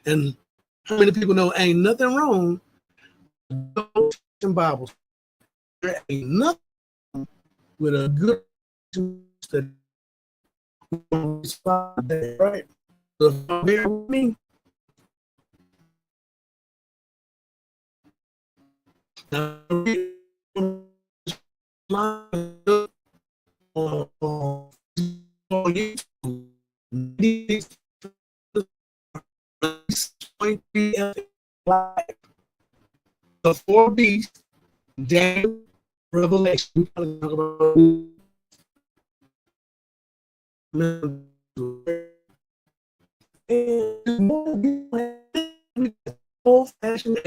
And how many people know ain't nothing wrong with Bibles? There ain't nothing with a good study. Right? So bear with me. Now, the four beasts, Daniel, Revelation. Old-fashioned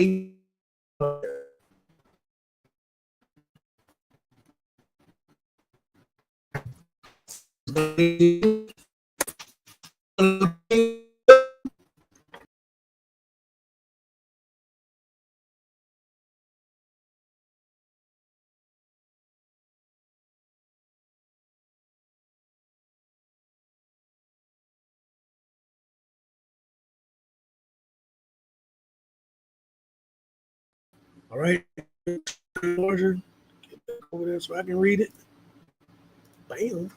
all right, order. Get back over there so I can read it. Bam.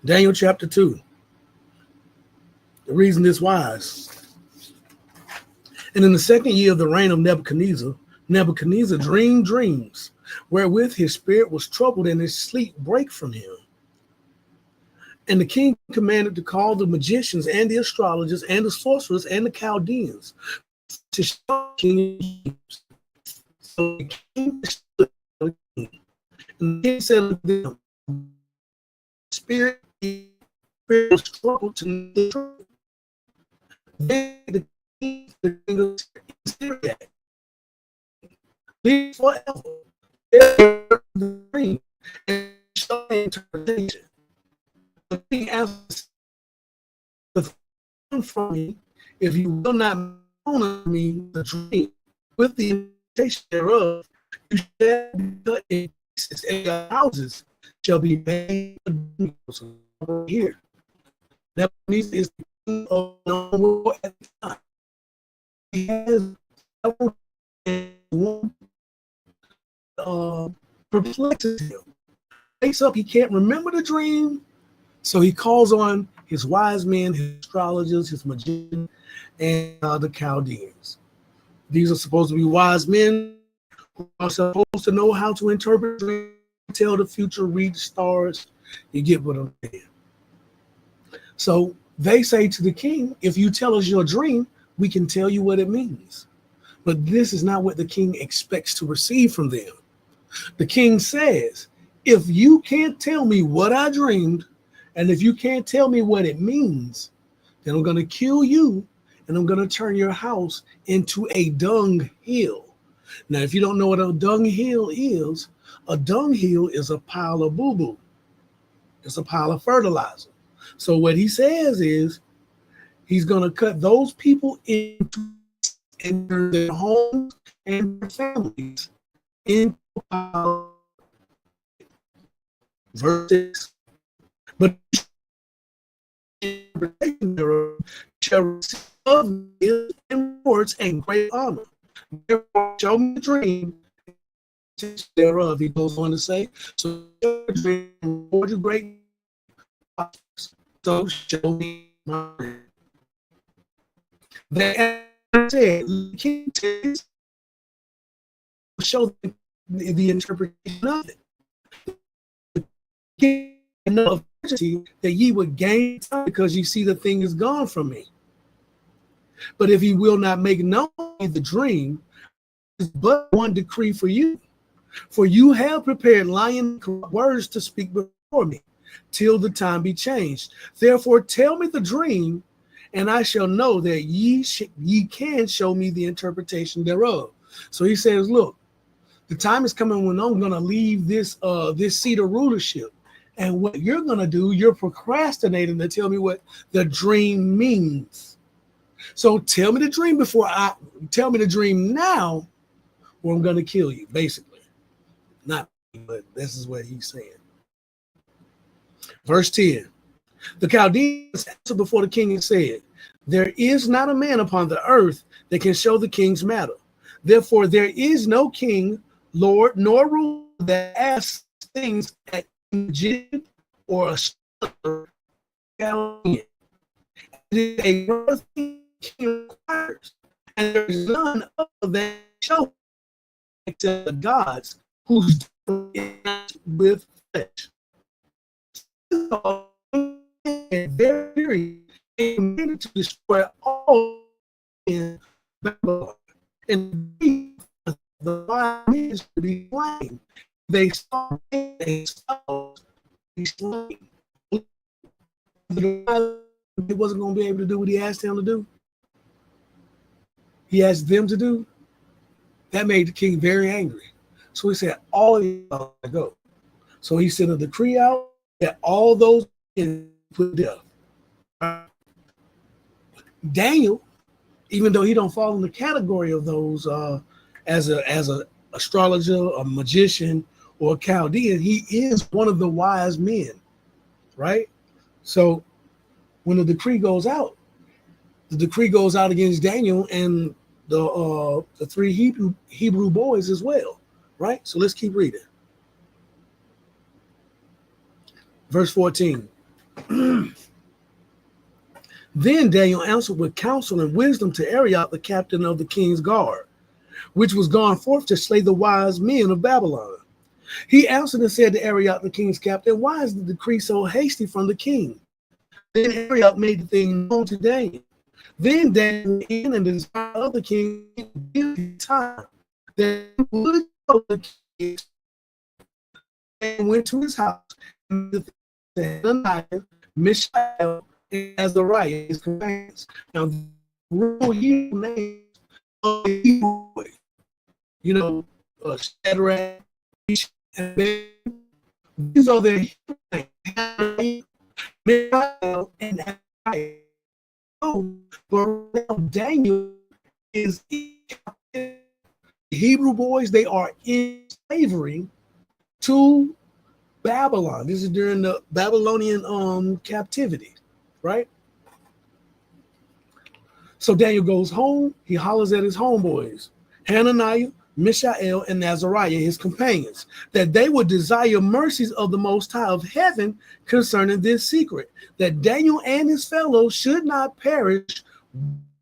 Daniel chapter 2. The reason is wise. And in the second year of the reign of Nebuchadnezzar, Nebuchadnezzar dreamed dreams, wherewith his spirit was troubled and his sleep brake from him. And the king commanded to call the magicians and the astrologers and the sorcerers and the Chaldeans to show king. So the king stood, and the king said to them, Spirit was troubled to the truth. Then the king of Syria, live forever. The dream and show interpretation. The king answered from me, if you will not honor me the dream with the interpretation thereof, you shall be cut in pieces, and your houses shall be made here. Nebuchadnezzar is the king of the world at the time. He has one perplexes him. Wakes up, he can't remember the dream, so he calls on his wise men, his astrologers, his magicians, and the Chaldeans. These are supposed to be wise men who are supposed to know how to interpret dreams, tell the future, read the stars. You get what I'm saying. So they say to the king, if you tell us your dream, we can tell you what it means. But this is not what the king expects to receive from them. The king says, if you can't tell me what I dreamed, and if you can't tell me what it means, then I'm going to kill you, and I'm going to turn your house into a dung hill. Now, if you don't know what a dung hill is a pile of boo-boo. It's a pile of fertilizer. So what he says is he's going to cut those people into their homes and their families into a pile. Verse 6. But shall receive of me and words and great honor. Therefore, show me the dream thereof. He goes on to say, so dream reward you great. So show me my dream. They said, show the interpretation of it. Enough that ye would gain time because you see the thing is gone from me. But if he will not make known the dream, is but one decree for you. For you have prepared lying words to speak before me, till the time be changed. Therefore tell me the dream, and I shall know that ye can show me the interpretation thereof. So he says, look, the time is coming when I'm going to leave this seat of rulership. And what you're going to do, you're procrastinating to tell me what the dream means. So tell me the dream tell me the dream now, or I'm going to kill you, basically. Not me, but this is what he's saying. Verse 10. The Chaldeans answered before the king and said, There is not a man upon the earth that can show the king's matter. Therefore, there is no king, lord, nor ruler that asks things at Egypt or a Chaldean. It is a great thing king requires, and there is none other than show except the gods whose with flesh. And very committed to destroy all in Babylon, and the wise is to be slain. They saw to be slain. He wasn't going to be able to do what he asked him to do. He asked them to do. That made the king very angry. So he said, all of you are to go. So he sent a decree out that all those put to death. Daniel, even though he don't fall in the category of those as a astrologer, a magician, or a Chaldean, he is one of the wise men, right? So when the decree goes out against Daniel and the three Hebrew boys as well, right? So let's keep reading. Verse 14. Then Daniel answered with counsel and wisdom to Arioch, the captain of the king's guard, which was gone forth to slay the wise men of Babylon. He answered and said to Arioch, the king's captain, why is the decree so hasty from the king? Then Arioch made the thing known to Daniel. Then Daniel went in and desired of the king time that he would go to the king, and went to his house and Hananiah, Mishael, and Azariah, his companions. Now, real Hebrew names of the Hebrew boys, Shadrach, Meshach, and Abednego. These are their Hebrew names. Mishael and Azariah. But Daniel is the Hebrew boys. They are in slavery to Babylon. This is during the Babylonian captivity, right? So Daniel goes home. He hollers at his homeboys, Hananiah, Mishael, and Azariah, his companions, that they would desire mercies of the Most High of heaven concerning this secret, that Daniel and his fellows should not perish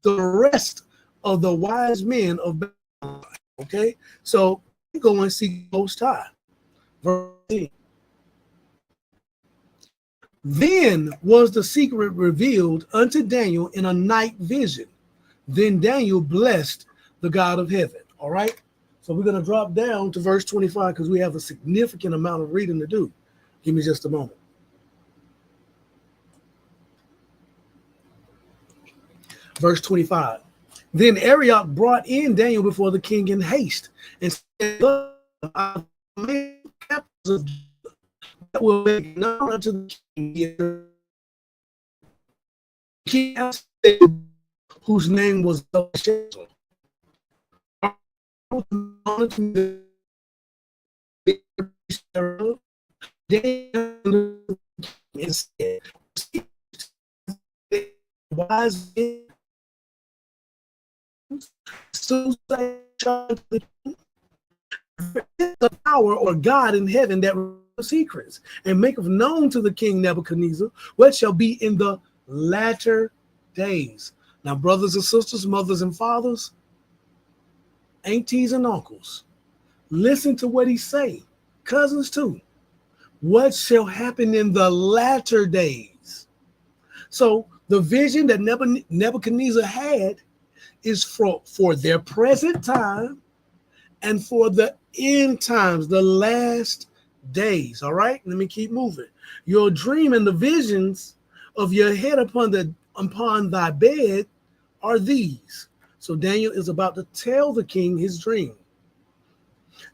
the rest of the wise men of Babylon. Okay, so we go and see Most High. Verse 10. Then was the secret revealed unto Daniel in a night vision. Then Daniel blessed the God of heaven. All right. So we're going to drop down to verse 25 because we have a significant amount of reading to do. Give me just a moment. Verse 25. Then Arioch brought in Daniel before the king in haste and said, I made captives of that will make known unto the king, whose name was Belshazzar. Wise men, so the power or God in heaven that secrets, and maketh known to the king Nebuchadnezzar what shall be in the latter days. Now, brothers and sisters, mothers and fathers, aunties and uncles, listen to what he say. Cousins too. What shall happen in the latter days? So the vision that Nebuchadnezzar had is for their present time and for the end times, the last days. All right, let me keep moving. Your dream and the visions of your head upon thy bed are these. So Daniel is about to tell the king his dream.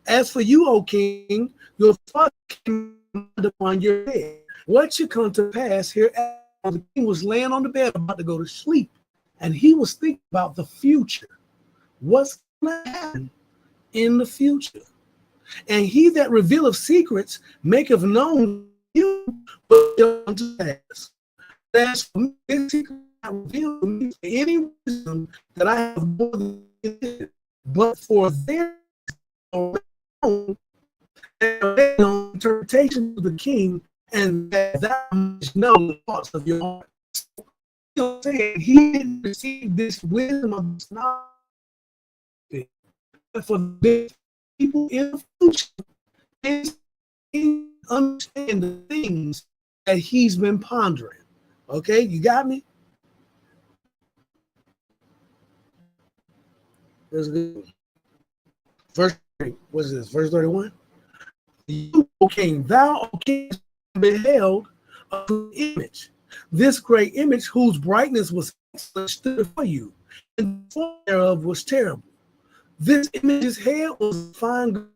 As for you, O king, your father came upon your bed. What should come to pass here? The king was laying on the bed about to go to sleep, and he was thinking about the future. What's going to happen in the future? And he that revealeth secrets maketh known you what shall come to pass. As for me, revealed to me any wisdom that I have more than this, but for their own interpretation of the king, and that thou must know the thoughts of your heart. So, saying he didn't receive this wisdom of this knowledge, but for the people in the future, is understand the things that he's been pondering. Okay, you got me? That's good. Verse 3, what is this? Verse 31. You, O king, thou, O king, beheld a image. This great image, whose brightness was excellent, stood before you, and the form thereof was terrible. This image's head was fine,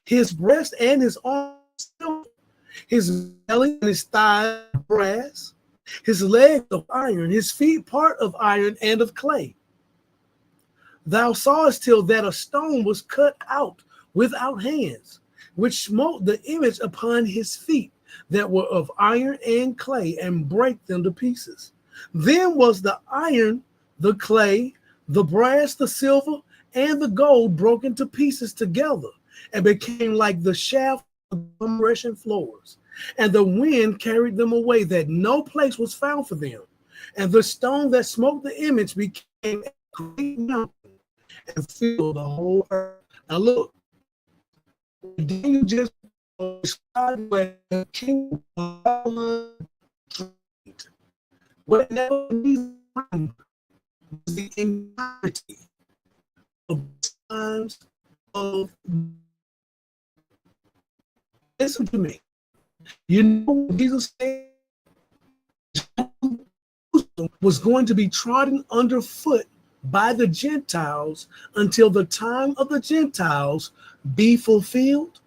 his breast and his arms silver, his belly and his thighs brass, his legs of iron, his feet part of iron and of clay. Thou sawest till that a stone was cut out without hands, which smote the image upon his feet that were of iron and clay, and brake them to pieces. Then was the iron, the clay, the brass, the silver, and the gold broken to pieces together, and became like the shaft of threshing floors. And the wind carried them away, that no place was found for them. And the stone that smote the image became a great mountain and filled the whole earth. Now look, Daniel just described what the king of Babylon dreamed. What Nebuchadnezzar dreamed was the entirety of times of. Listen to me. You know, Jesus said was going to be trodden underfoot by the Gentiles until the time of the Gentiles be fulfilled.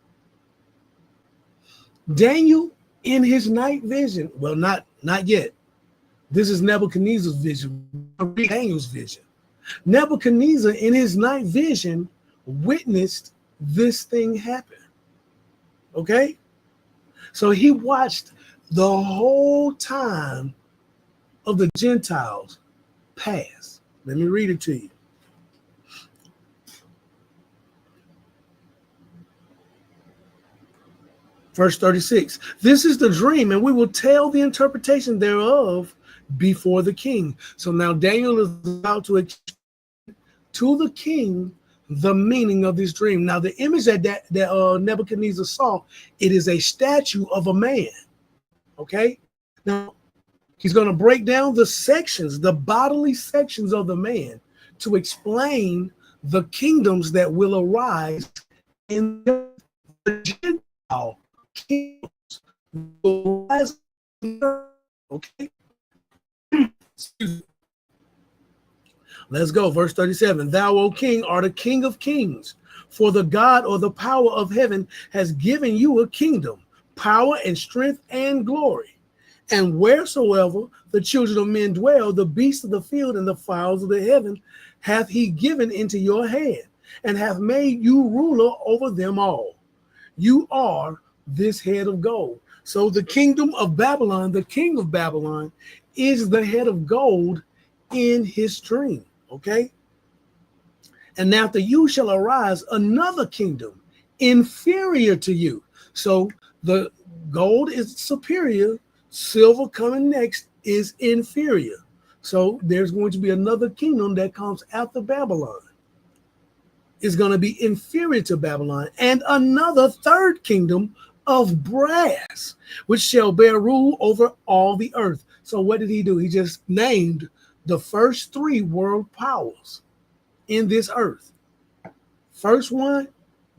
Daniel, in his night vision, well, not yet. This is Nebuchadnezzar's vision. Read Daniel's vision. Nebuchadnezzar, in his night vision, witnessed this thing happen. Okay? So he watched the whole time of the Gentiles pass. Let me read it to you. Verse 36. This is the dream, and we will tell the interpretation thereof before the king. So now Daniel is about to explain to the king the meaning of this dream. Now the image that Nebuchadnezzar saw, it is a statue of a man. Okay? Now he's going to break down the sections, the bodily sections of the man, to explain the kingdoms that will arise in the Gentile kingdoms. Okay? Excuse me. Let's go. Verse 37. Thou, O king, art a king of kings, for the God or the power of heaven has given you a kingdom, power and strength and glory. And wheresoever the children of men dwell, the beasts of the field and the fowls of the heaven hath he given into your hand, and hath made you ruler over them all. You are this head of gold. So the kingdom of Babylon, the king of Babylon, is the head of gold in his dream. Okay? And after you shall arise another kingdom inferior to you. So the gold is superior, silver coming next is inferior. So there's going to be another kingdom that comes after Babylon. Is going to be inferior to Babylon, and another third kingdom of brass, which shall bear rule over all the earth. So what did he do? He just named the first three world powers in this earth. First one,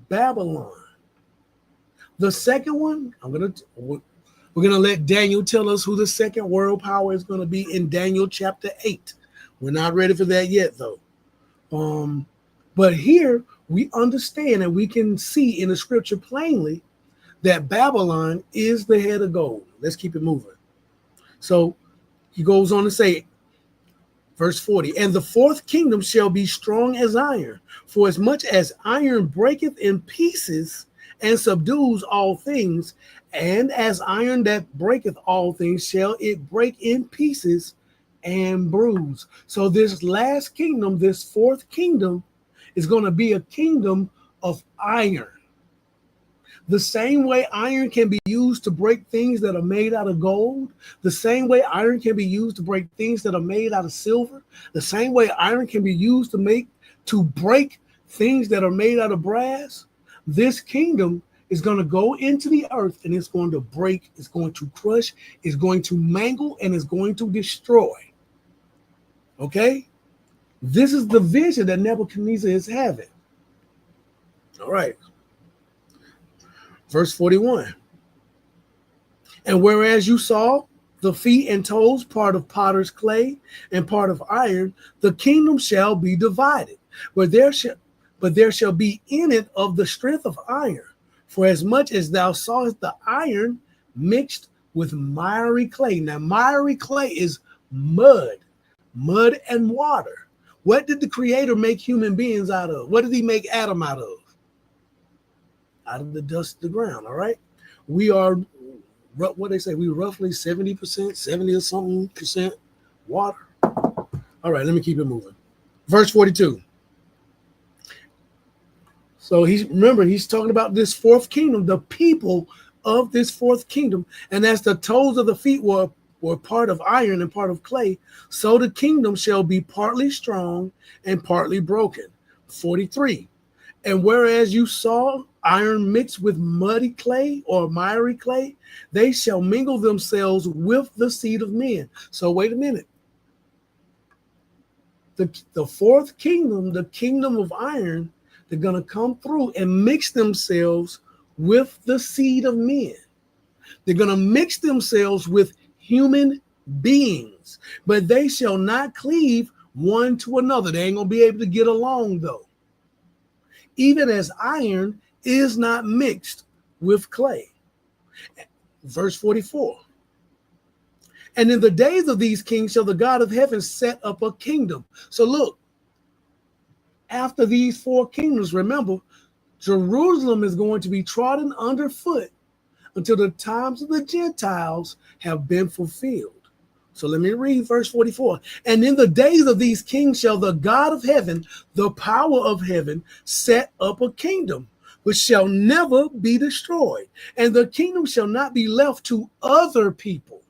Babylon. The second one, we're gonna let Daniel tell us who the second world power is going to be in Daniel chapter 8. We're not ready for that yet, though. But here we understand and we can see in the scripture plainly that Babylon is the head of gold. Let's keep it moving. So he goes on to say, verse 40, and the fourth kingdom shall be strong as iron, for as much as iron breaketh in pieces and subdues all things, and as iron that breaketh all things shall it break in pieces and bruise. So this last kingdom, this fourth kingdom, is going to be a kingdom of iron. The same way iron can be used to break things that are made out of gold, the same way iron can be used to break things that are made out of silver, the same way iron can be used to break things that are made out of brass, this kingdom is going to go into the earth and it's going to break, it's going to crush, it's going to mangle, and it's going to destroy. Okay? This is the vision that Nebuchadnezzar is having. All right. Verse 41. And whereas you saw the feet and toes, part of potter's clay and part of iron, the kingdom shall be divided, but there shall be in it of the strength of iron. For as much as thou sawest the iron mixed with miry clay. Now, miry clay is mud and water. What did the Creator make human beings out of? What did he make Adam out of? Out of the dust of the ground, all right? We are, what they say, we roughly 70%, 70 or something percent water. All right, let me keep it moving. Verse 42. So he's talking about this fourth kingdom, the people of this fourth kingdom. And as the toes of the feet were part of iron and part of clay, so the kingdom shall be partly strong and partly broken. 43. And whereas you saw iron mixed with muddy clay or miry clay, they shall mingle themselves with the seed of men. So wait a minute. The fourth kingdom, the kingdom of iron, they're going to come through and mix themselves with the seed of men. They're going to mix themselves with human beings, but they shall not cleave one to another. They ain't going to be able to get along, though. Even as iron is not mixed with clay. Verse 44. And in the days of these kings shall the God of heaven set up a kingdom. So look, after these four kingdoms, remember, Jerusalem is going to be trodden underfoot until the times of the Gentiles have been fulfilled. So let me read verse 44. And in the days of these kings shall the God of heaven, the power of heaven, set up a kingdom which shall never be destroyed. And the kingdom shall not be left to other people,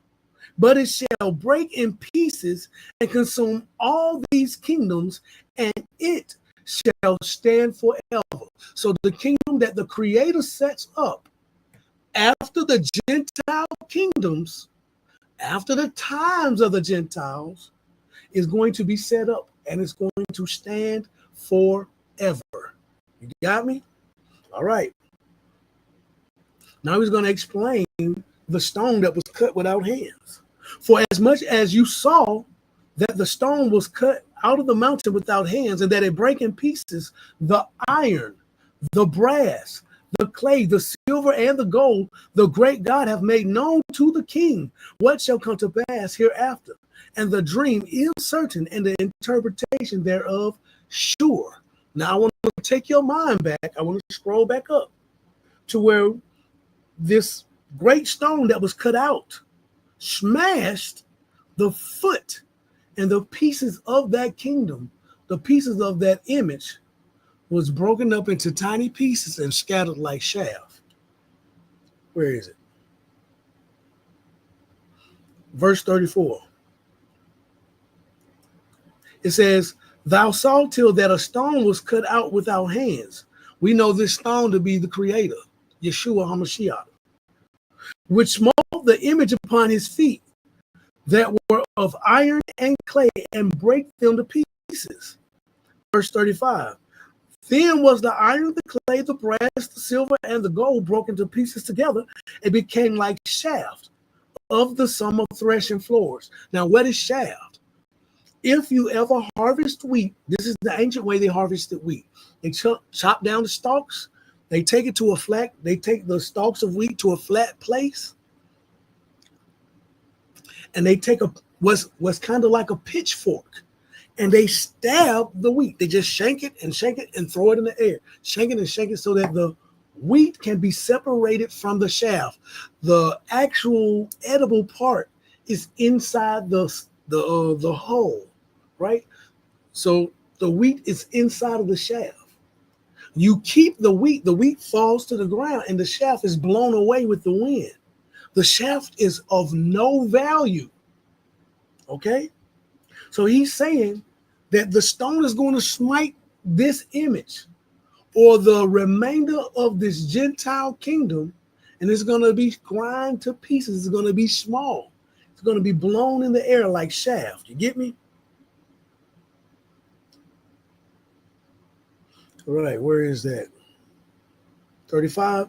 but it shall break in pieces and consume all these kingdoms, and it shall stand forever. So the kingdom that the Creator sets up after the Gentile kingdoms, after the times of the Gentiles, is going to be set up, and it's going to stand forever. You got me? All right. Now he's going to explain the stone that was cut without hands. For as much as you saw that the stone was cut out of the mountain without hands, and that it break in pieces the iron, the brass, the clay, the silver, and the gold, the great God hath made known to the king what shall come to pass hereafter. And the dream is certain, and the interpretation thereof sure. Now I want to take your mind back. I want to scroll back up to where this great stone that was cut out smashed the foot and the pieces of that kingdom, the pieces of that image, was broken up into tiny pieces and scattered like chaff. Where is it? Verse 34. It says, thou saw till that a stone was cut out without hands. We know this stone to be the Creator, Yeshua HaMashiach, which smote the image upon his feet that were of iron and clay, and break them to pieces. Verse 35. Then was the iron, the clay, the brass, the silver, and the gold broken to pieces together, and became like shaft of the sum of threshing floors. Now, what is shaft? If you ever harvest wheat, this is the ancient way they harvested wheat. They chop down the stalks, they take it to a flat, they take the stalks of wheat to a flat place, and they take what's kind of like a pitchfork, and they stab the wheat. They just shank it and throw it in the air. Shank it and shake it so that the wheat can be separated from the shaft. The actual edible part is inside the the hull, right? So the wheat is inside of the shaft. You keep the wheat falls to the ground, and the shaft is blown away with the wind. The shaft is of no value. Okay? So he's saying that the stone is going to smite this image or the remainder of this Gentile kingdom, and it's going to be grind to pieces. It's going to be small. It's going to be blown in the air like shaft. You get me? All right, where is that? 35.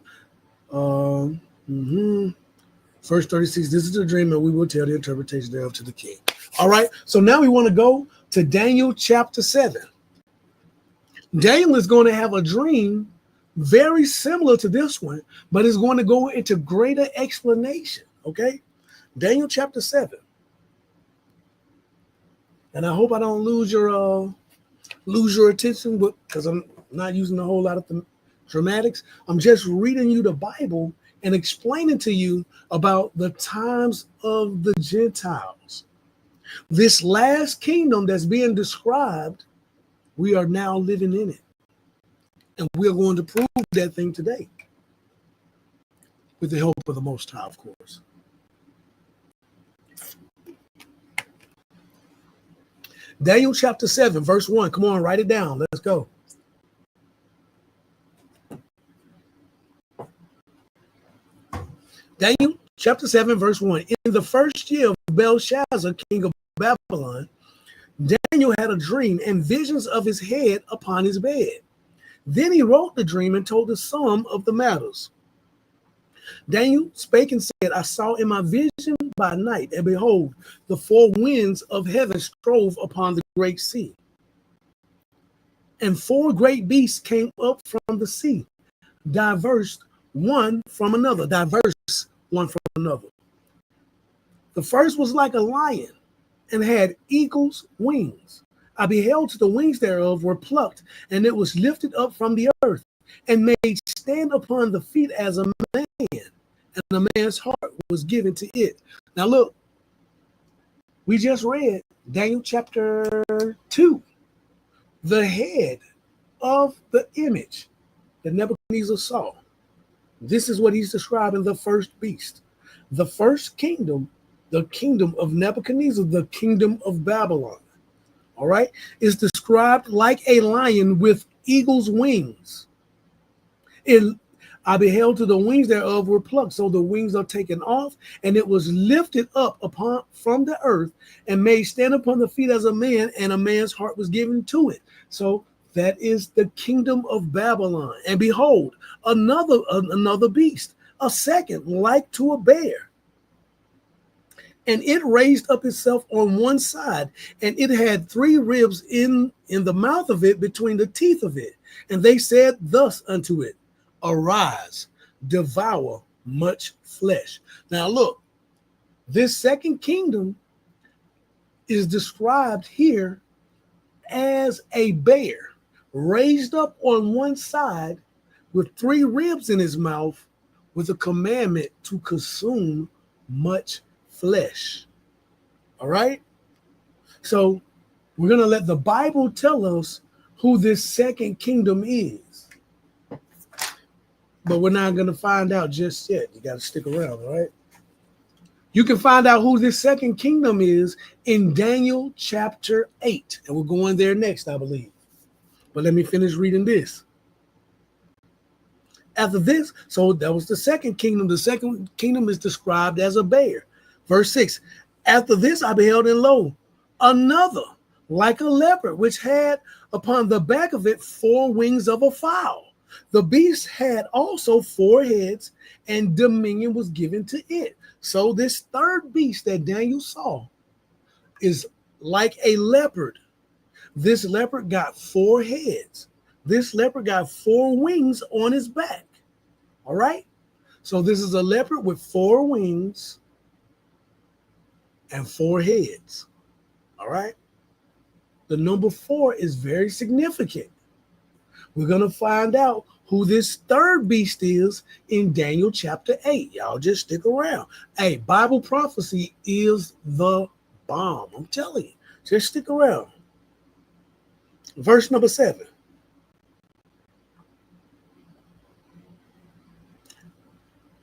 Verse 36. This is the dream, and we will tell the interpretation thereof to the king. All right, so now we want to go to Daniel chapter 7. Daniel is going to have a dream very similar to this one, but it's going to go into greater explanation. Okay, Daniel chapter 7. And I hope I don't lose your attention, but because I'm not using a whole lot of the dramatics, I'm just reading you the Bible and explaining to you about the times of the Gentiles. This last kingdom that's being described, we are now living in it. And we're going to prove that thing today with the help of the Most High, of course. Daniel chapter 7, verse 1. Come on, write it down. Let's go. Daniel chapter 7, verse 1. In the first year of Belshazzar, king of Babylon, Daniel had a dream and visions of his head upon his bed. Then he wrote the dream and told the sum of the matters. Daniel spake and said, I saw in my vision by night, and behold, the four winds of heaven strove upon the great sea. And four great beasts came up from the sea, diverse one from another. The first was like a lion and had eagle's wings. I beheld the wings thereof were plucked, and it was lifted up from the earth, and made stand upon the feet as a man, and a man's heart was given to it. Now look, we just read Daniel chapter 2. The head of the image that Nebuchadnezzar saw. This is what he's describing the first beast. The first kingdom, the kingdom of Nebuchadnezzar, the kingdom of Babylon, all right, is described like a lion with eagle's wings. I beheld till the wings thereof were plucked, so the wings are taken off, and it was lifted up from the earth and made stand upon the feet as a man, and a man's heart was given to it. So that is the kingdom of Babylon. And behold, another beast, a second, like to a bear. And it raised up itself on one side, and it had three ribs in the mouth of it, between the teeth of it. And they said thus unto it, arise, devour much flesh. Now look, this second kingdom is described here as a bear raised up on one side with three ribs in his mouth, with a commandment to consume much flesh. All right? So we're going to let the Bible tell us who this second kingdom is. But we're not going to find out just yet. You got to stick around, all right? You can find out who this second kingdom is in Daniel chapter 8. And we're going there next, I believe. But let me finish reading this. After this, so that was the second kingdom. The second kingdom is described as a bear. Verse 6, after this I beheld, and lo, another like a leopard, which had upon the back of it four wings of a fowl. The beast had also four heads, and dominion was given to it. So this third beast that Daniel saw is like a leopard. This leopard got four heads. This leopard got four wings on his back. All right? So this is a leopard with four wings and four heads. All right? The number 4 is very significant. We're going to find out who this third beast is in Daniel chapter 8. Y'all just stick around. Hey, Bible prophecy is the bomb. I'm telling you. Just stick around. Verse number 7.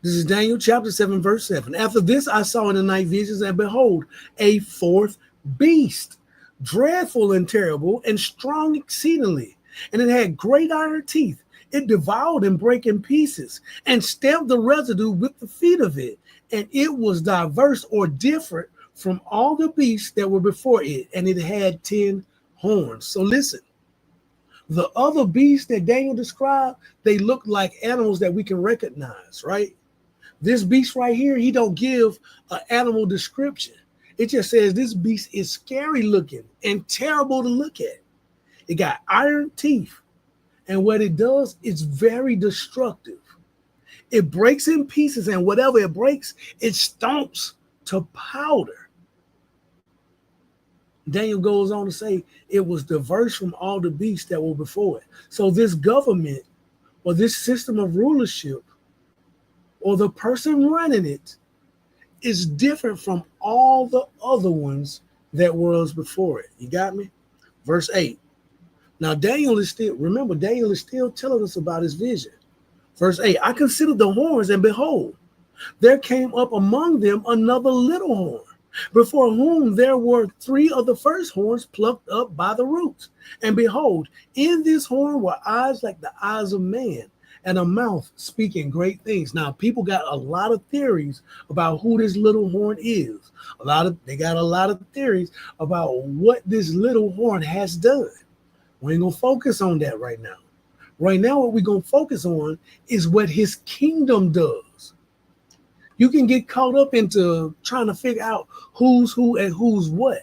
This is Daniel chapter 7, verse 7. After this I saw in the night visions, and behold, a fourth beast, dreadful and terrible, and strong exceedingly. And it had great iron teeth. It devoured and brake in pieces, and stamped the residue with the feet of it. And it was diverse or different from all the beasts that were before it. And it had 10 horns. So listen, the other beasts that Daniel described, they look like animals that we can recognize, right? This beast right here, he don't give an animal description. It just says this beast is scary looking and terrible to look at. It got iron teeth. And what it does is very destructive. It breaks in pieces, and whatever it breaks, it stomps to powder. Daniel goes on to say it was diverse from all the beasts that were before it. So this government or this system of rulership or the person running it is different from all the other ones that was before it. You got me? Verse 8. Now Daniel is still telling us about his vision. Verse 8, I considered the horns, and behold, there came up among them another little horn, before whom there were 3 of the first horns plucked up by the roots. And behold, in this horn were eyes like the eyes of man, and a mouth speaking great things. Now, people got a lot of theories about who this little horn is. They got a lot of theories about what this little horn has done. We ain't gonna focus on that right now. Right now, what we're gonna focus on is what his kingdom does. You can get caught up into trying to figure out who's who and who's what.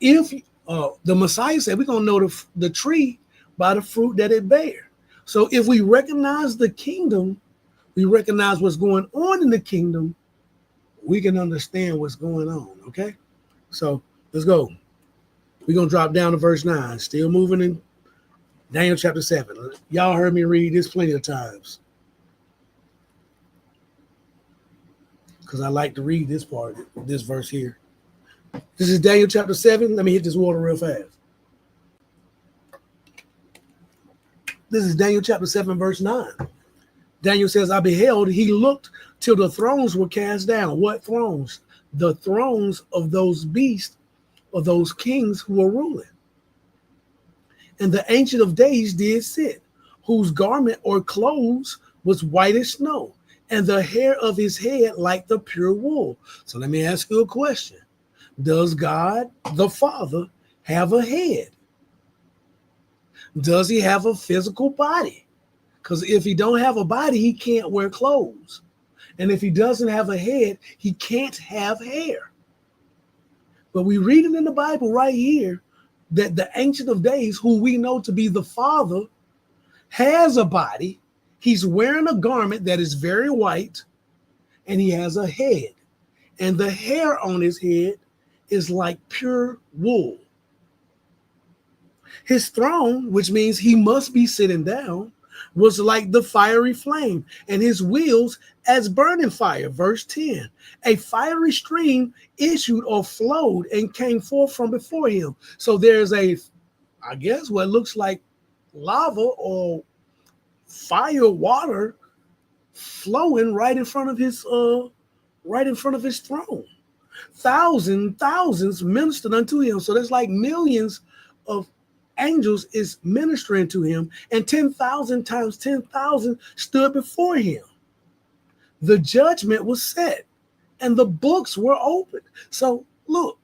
If the Messiah said we're gonna know the tree by the fruit that it bears. So if we recognize the kingdom, we recognize what's going on in the kingdom, we can understand what's going on, okay? So let's go. We're going to drop down to verse 9, still moving in Daniel chapter 7. Y'all heard me read this plenty of times because I like to read this part, this verse here. This is Daniel chapter 7. Let me hit this water real fast. This is Daniel chapter 7, verse 9. Daniel says, I beheld, he looked till the thrones were cast down. What thrones? The thrones of those beasts or those kings who were ruling. And the Ancient of Days did sit, whose garment or clothes was white as snow, and the hair of his head like the pure wool. So let me ask you a question. Does God the Father have a head? Does he have a physical body? Because if he don't have a body, he can't wear clothes. And if he doesn't have a head, he can't have hair. But we read it in the Bible right here that the Ancient of Days, who we know to be the Father, has a body. He's wearing a garment that is very white, and he has a head. And the hair on his head is like pure wool. His throne, which means he must be sitting down, was like the fiery flame, and his wheels as burning fire. Verse 10, a fiery stream issued or flowed and came forth from before him. So there's I guess what looks like lava or fire water flowing right in front of his throne. Thousands ministered unto him. So there's like millions of angels is ministering to him, and 10,000 times 10,000 stood before him. The judgment was set, and the books were opened. So look,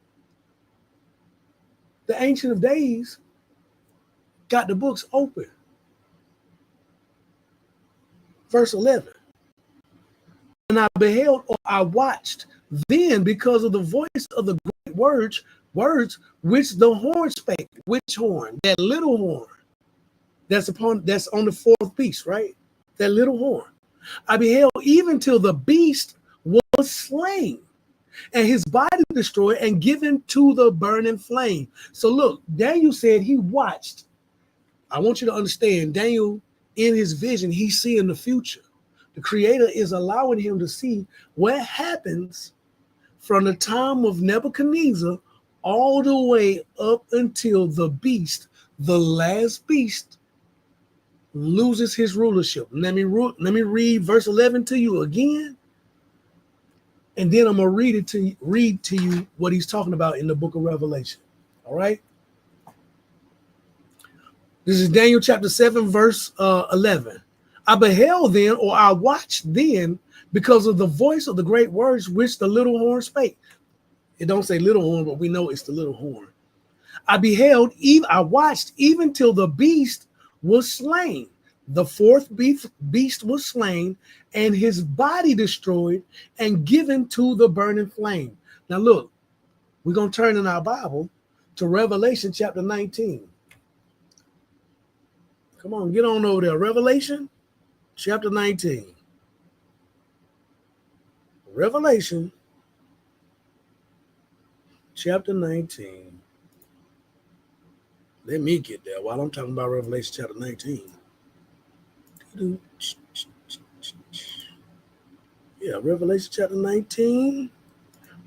the Ancient of Days got the books open. Verse 11. And I beheld, or I watched, then because of the voice of the great words which the horn spake. Which horn? That little horn. That's on the fourth beast, right? That little horn. I beheld even till the beast was slain, and his body destroyed and given to the burning flame. So look, Daniel said he watched. I want you to understand, Daniel, in his vision, he's seeing the future. The Creator is allowing him to see what happens from the time of Nebuchadnezzar all the way up until the beast, the last beast, loses his rulership. Let me read verse 11 to you again, and then I'm gonna read to you what he's talking about in the book of Revelation. All right. This is Daniel chapter 7, verse 11. I beheld then, or I watched then, because of the voice of the great words which the little horn spake. It don't say little horn, but we know it's the little horn. I watched even till the beast was slain. The fourth beast was slain, and his body destroyed and given to the burning flame. Now look, we're going to turn in our Bible to Revelation chapter 19. Come on, get on over there. Revelation chapter 19. Revelation chapter 19. Let me get there while I'm talking about Revelation chapter 19. Yeah, Revelation chapter 19,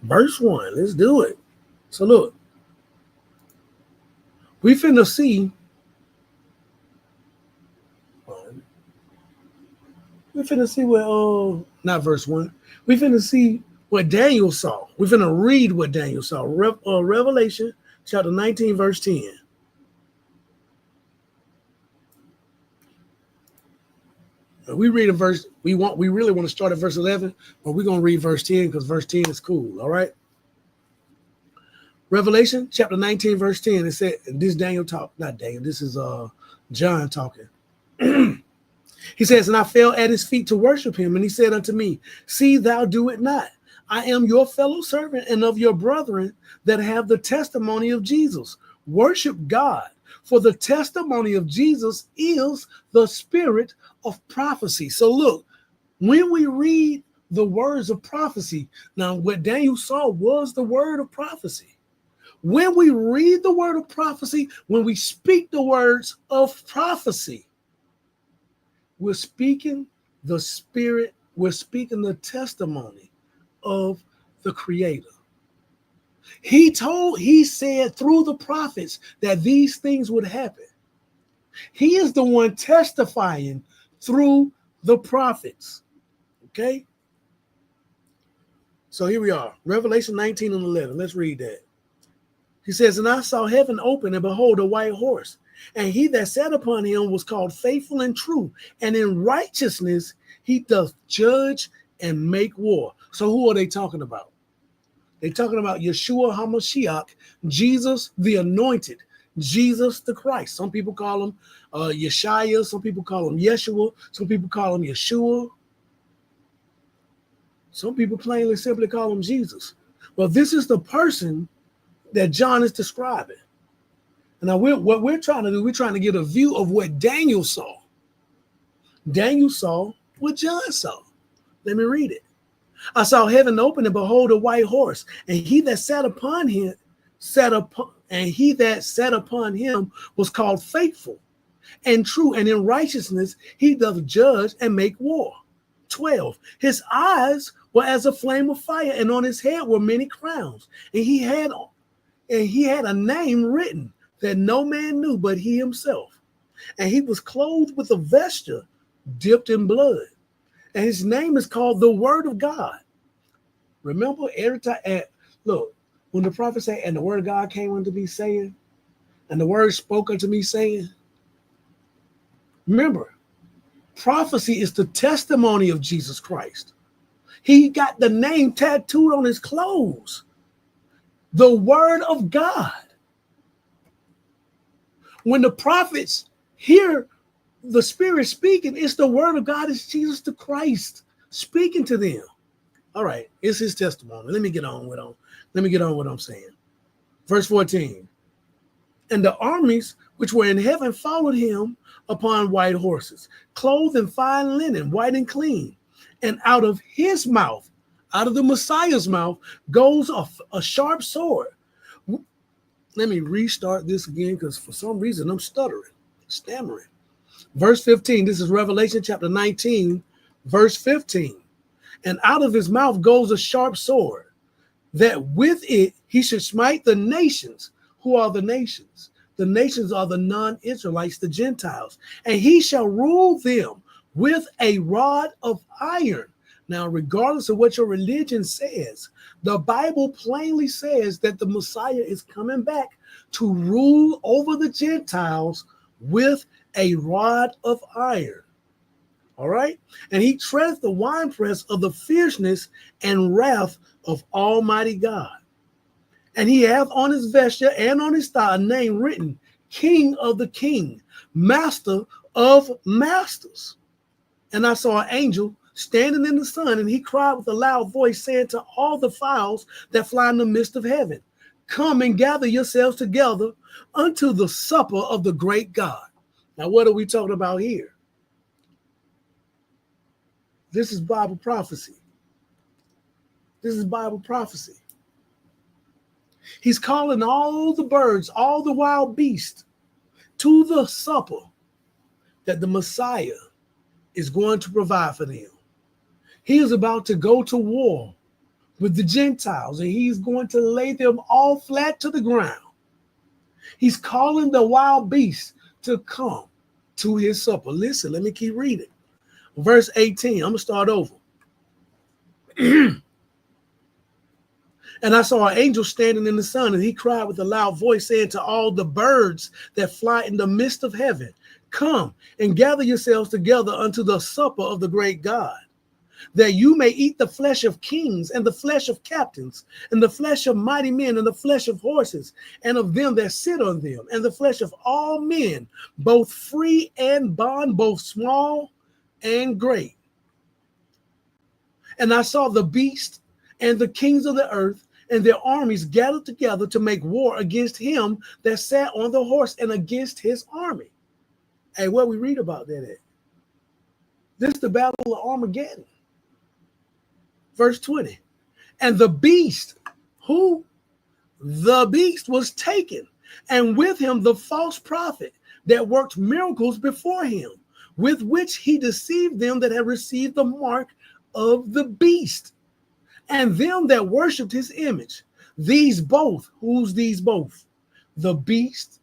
verse 1. Let's do it. So look, we finna see. We finna see what, not verse 1. We finna see what Daniel saw. We finna read what Daniel saw. Revelation chapter 19, verse 10. We read a verse. We really want to start at verse 11, but we're gonna read verse 10 because verse 10 is cool. All right. Revelation chapter 19, verse 10. It said, and this Daniel talk, not Daniel. This is John talking. He says, and I fell at his feet to worship him. And he said unto me, see, thou do it not. I am your fellow servant and of your brethren that have the testimony of Jesus. Worship God, for the testimony of Jesus is the spirit of prophecy. So look, when we read the words of prophecy, now what Daniel saw was the word of prophecy. When we read the word of prophecy, when we speak the words of prophecy, we're speaking the spirit, we're speaking the testimony of the Creator. He said through the prophets that these things would happen. He is the one testifying through the prophets. Okay? So here we are, Revelation 19 and 11. Let's read that. He says, and I saw heaven open, and behold, a white horse. And he that sat upon him was called Faithful and True. And in righteousness he doth judge and make war. So who are they talking about? They're talking about Yeshua HaMashiach, Jesus the Anointed, Jesus the Christ. Some people call him Yeshua. Some people call him Yeshua. Some people call him Yeshua. Some people plainly simply call him Jesus. Well, this is the person that John is describing. And now what we're trying to do, we're trying to get a view of what Daniel saw. Daniel saw what John saw. Let me read it. I saw heaven open, and behold, a white horse, and he that sat upon him was called Faithful and True, and in righteousness he doth judge and make war. 12. His eyes were as a flame of fire, and on his head were many crowns, and he had a name written that no man knew but he himself. And he was clothed with a vesture dipped in blood. And his name is called the Word of God. Remember, every time, look, when the prophet said, and the Word of God came unto me saying, and the Word spoke unto me saying, remember, prophecy is the testimony of Jesus Christ. He got the name tattooed on his clothes. The Word of God. When the prophets hear the Spirit speaking, it's the Word of God. It's Jesus the Christ speaking to them. All right, it's his testimony. Let me get on what I'm saying. Verse 14. And the armies which were in heaven followed him upon white horses, clothed in fine linen, white and clean. And out of his mouth, out of the Messiah's mouth, goes a sharp sword. Let me restart this again because for some reason I'm stammering. Verse 15, this is Revelation chapter 19, verse 15. And out of his mouth goes a sharp sword. that with it he should smite the nations. Who are the nations? The nations are the non-Israelites, the Gentiles. And he shall rule them with a rod of iron. Now, regardless of what your religion says, the Bible plainly says that the Messiah is coming back to rule over the Gentiles with a rod of iron. All right? And he treads the winepress of the fierceness and wrath of Almighty God. And he hath on his vesture and on his thigh a name written, King of the King, Master of Masters. And I saw an angel standing in the sun, and he cried with a loud voice, saying to all the fowls that fly in the midst of heaven, come and gather yourselves together unto the supper of the great God. Now, what are we talking about here? This is Bible prophecy. This is Bible prophecy. He's calling all the birds, all the wild beasts to the supper that the Messiah is going to provide for them. He is about to go to war with the Gentiles, and he's going to lay them all flat to the ground. He's calling the wild beasts to come to his supper. Listen, let me keep reading. Verse 18, I'm going to start over. And I saw an angel standing in the sun, and he cried with a loud voice, saying to all the birds that fly in the midst of heaven, come and gather yourselves together unto the supper of the great God, that you may eat the flesh of kings, and the flesh of captains, and the flesh of mighty men, and the flesh of horses, and of them that sit on them, and the flesh of all men, both free and bond, both small and great. And I saw the beast and the kings of the earth and their armies gathered together to make war against him that sat on the horse and against his army. Hey, what we read about that at? This is the battle of Armageddon. Verse 20. And the beast, who? The beast was taken, and with him the false prophet that worked miracles before him, with which he deceived them that had received the mark of the beast, and them that worshipped his image. These both, who's these both? The beast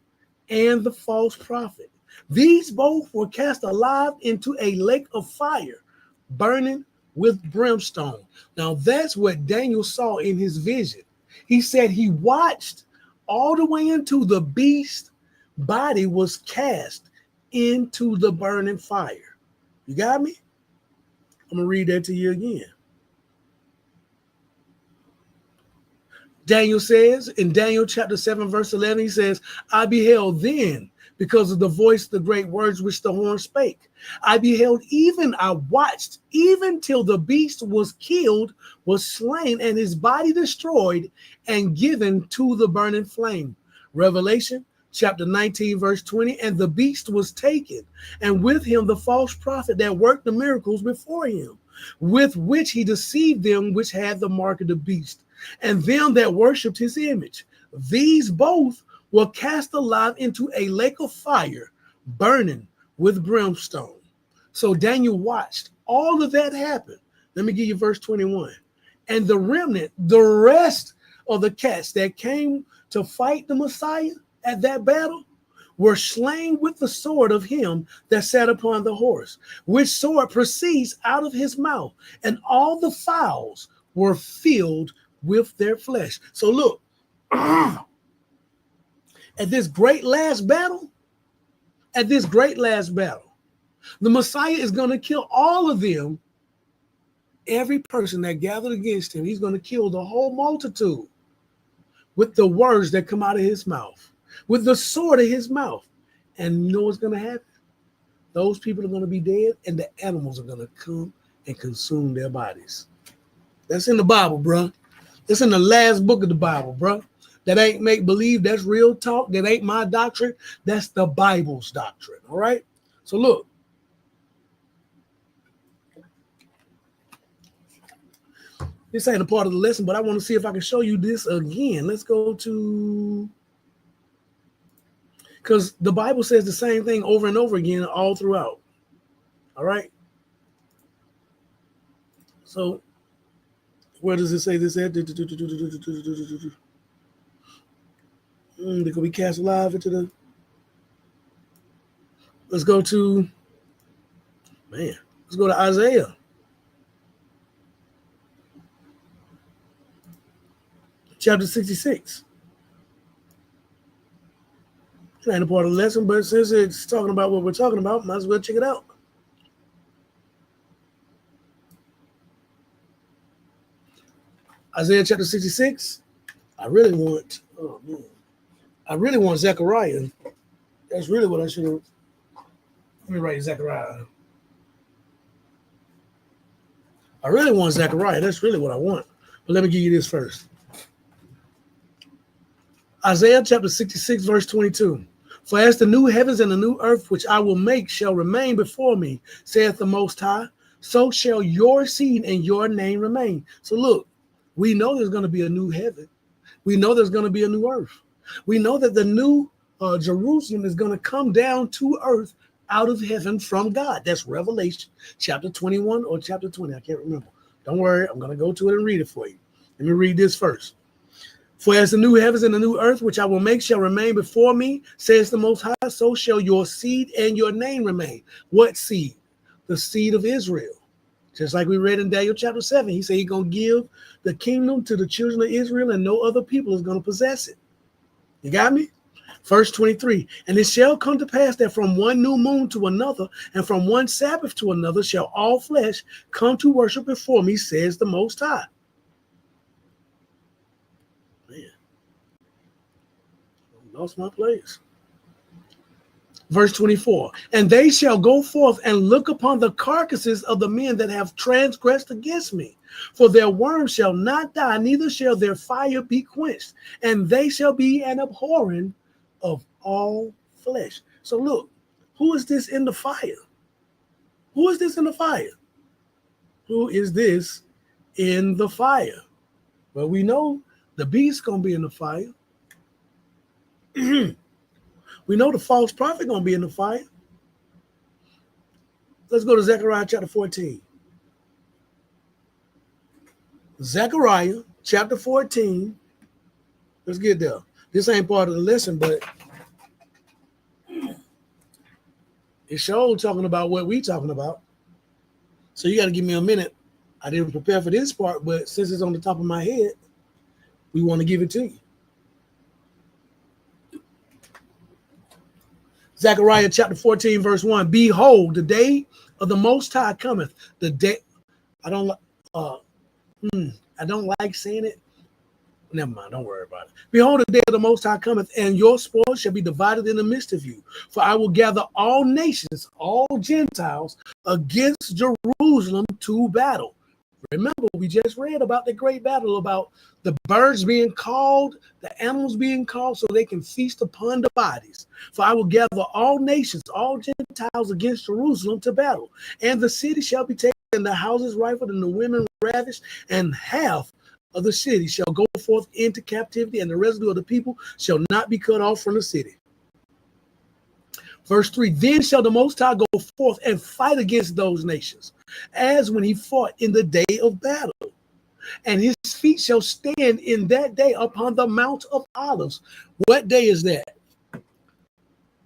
and the false prophet. These both were cast alive into a lake of fire, burning with brimstone. Now that's what Daniel saw in his vision. He said he watched all the way into the beast body was cast into the burning fire. You got me? I'm going to read that to you again. Daniel says in Daniel chapter 7, verse 11, he says, I beheld then, because of the voice of the great words which the horn spake. I beheld, even I watched, even till the beast was killed, was slain, and his body destroyed and given to the burning flame. Revelation chapter 19, verse 20, and the beast was taken, and with him the false prophet that worked the miracles before him, with which he deceived them which had the mark of the beast, and them that worshipped his image. These both were cast alive into a lake of fire, burning with brimstone. So Daniel watched all of that happen. Let me give you verse 21. And the remnant, the rest of the cats that came to fight the Messiah at that battle, were slain with the sword of him that sat upon the horse, which sword proceeds out of his mouth, and all the fowls were filled with their flesh. So look, at this great last battle, the Messiah is going to kill all of them. Every person that gathered against him, he's going to kill the whole multitude with the words that come out of his mouth, with the sword of his mouth. And you know what's going to happen? Those people are going to be dead, and the animals are going to come and consume their bodies. That's in the Bible, bro. That's in the last book of the Bible, bro. That ain't make believe. That's real talk. That ain't my doctrine. That's the Bible's doctrine. All right. So look. This ain't a part of the lesson, but I want to see if I can show you this again. Let's go to, because the Bible says the same thing over and over again all throughout. All right. So Where does it say this at? They could be cast alive into the. Let's go to. Man, let's go to Isaiah. Chapter 66. It ain't a part of the lesson, but since it's talking about what we're talking about, might as well check it out. Isaiah chapter 66. I really want Zechariah. That's really what I should have. Let me write Zechariah. I really want Zechariah. That's really what I want. But let me give you this first. Isaiah chapter 66, verse 22. For as the new heavens and the new earth which I will make shall remain before me, saith the Most High, so shall your seed and your name remain. So look, we know there's going to be a new heaven. We know there's going to be a new earth. We know that the new Jerusalem is going to come down to earth out of heaven from God. That's Revelation chapter 21 or chapter 20. I can't remember. Don't worry. I'm going to go to it and read it for you. Let me read this first. For as the new heavens and the new earth, which I will make, shall remain before me, says the Most High, so shall your seed and your name remain. What seed? The seed of Israel. Just like we read in Daniel chapter 7, he said he's going to give the kingdom to the children of Israel and no other people is going to possess it. You got me? Verse 23, and it shall come to pass that from one new moon to another and from one Sabbath to another shall all flesh come to worship before me, says the Most High. Man, I lost my place. Verse 24, and they shall go forth and look upon the carcasses of the men that have transgressed against me. For their worm shall not die, neither shall their fire be quenched, and they shall be an abhorring of all flesh. So look, who is this in the fire? Who is this in the fire? Who is this in the fire? Well, we know the beast's going to be in the fire. We know the false prophet going to be in the fire. Let's go to Zechariah chapter 14. Zechariah chapter 14. Let's get there. This ain't part of the lesson, but it's sure talking about what we talking about. So you got to give me a minute. I didn't prepare for this part, but since it's on the top of my head, we want to give it to you. Zechariah chapter 14, verse 1. Behold, the day of the Most High cometh. The day, I don't like saying it. Never mind, don't worry about it. Behold, the day of the Most High cometh, and your spoil shall be divided in the midst of you. For I will gather all nations, all Gentiles, against Jerusalem to battle. Remember, we just read about the great battle, about the birds being called, the animals being called, so they can feast upon the bodies. For I will gather all nations, all Gentiles against Jerusalem to battle. And the city shall be taken, and the houses rifled, and the women ravished, and half of the city shall go forth into captivity, and the residue of the people shall not be cut off from the city. Verse 3, then shall the Most High go forth and fight against those nations, as when he fought in the day of battle. And his feet shall stand in that day upon the Mount of Olives. What day is that?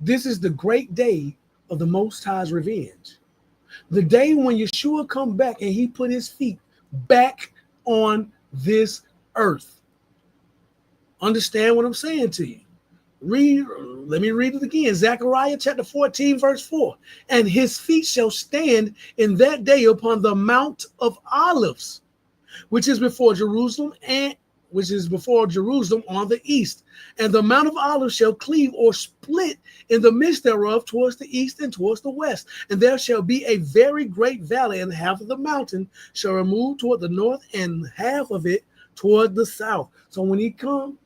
This is the great day of the Most High's revenge. The day when Yeshua come back and he put his feet back on this earth. Understand what I'm saying to you? Let me read it again. Zechariah chapter 14, verse 4. And his feet shall stand in that day upon the Mount of Olives, which is before Jerusalem on the east. And the Mount of Olives shall cleave or split in the midst thereof towards the east and towards the west. And there shall be a very great valley, and half of the mountain shall remove toward the north, and half of it toward the south. So when he come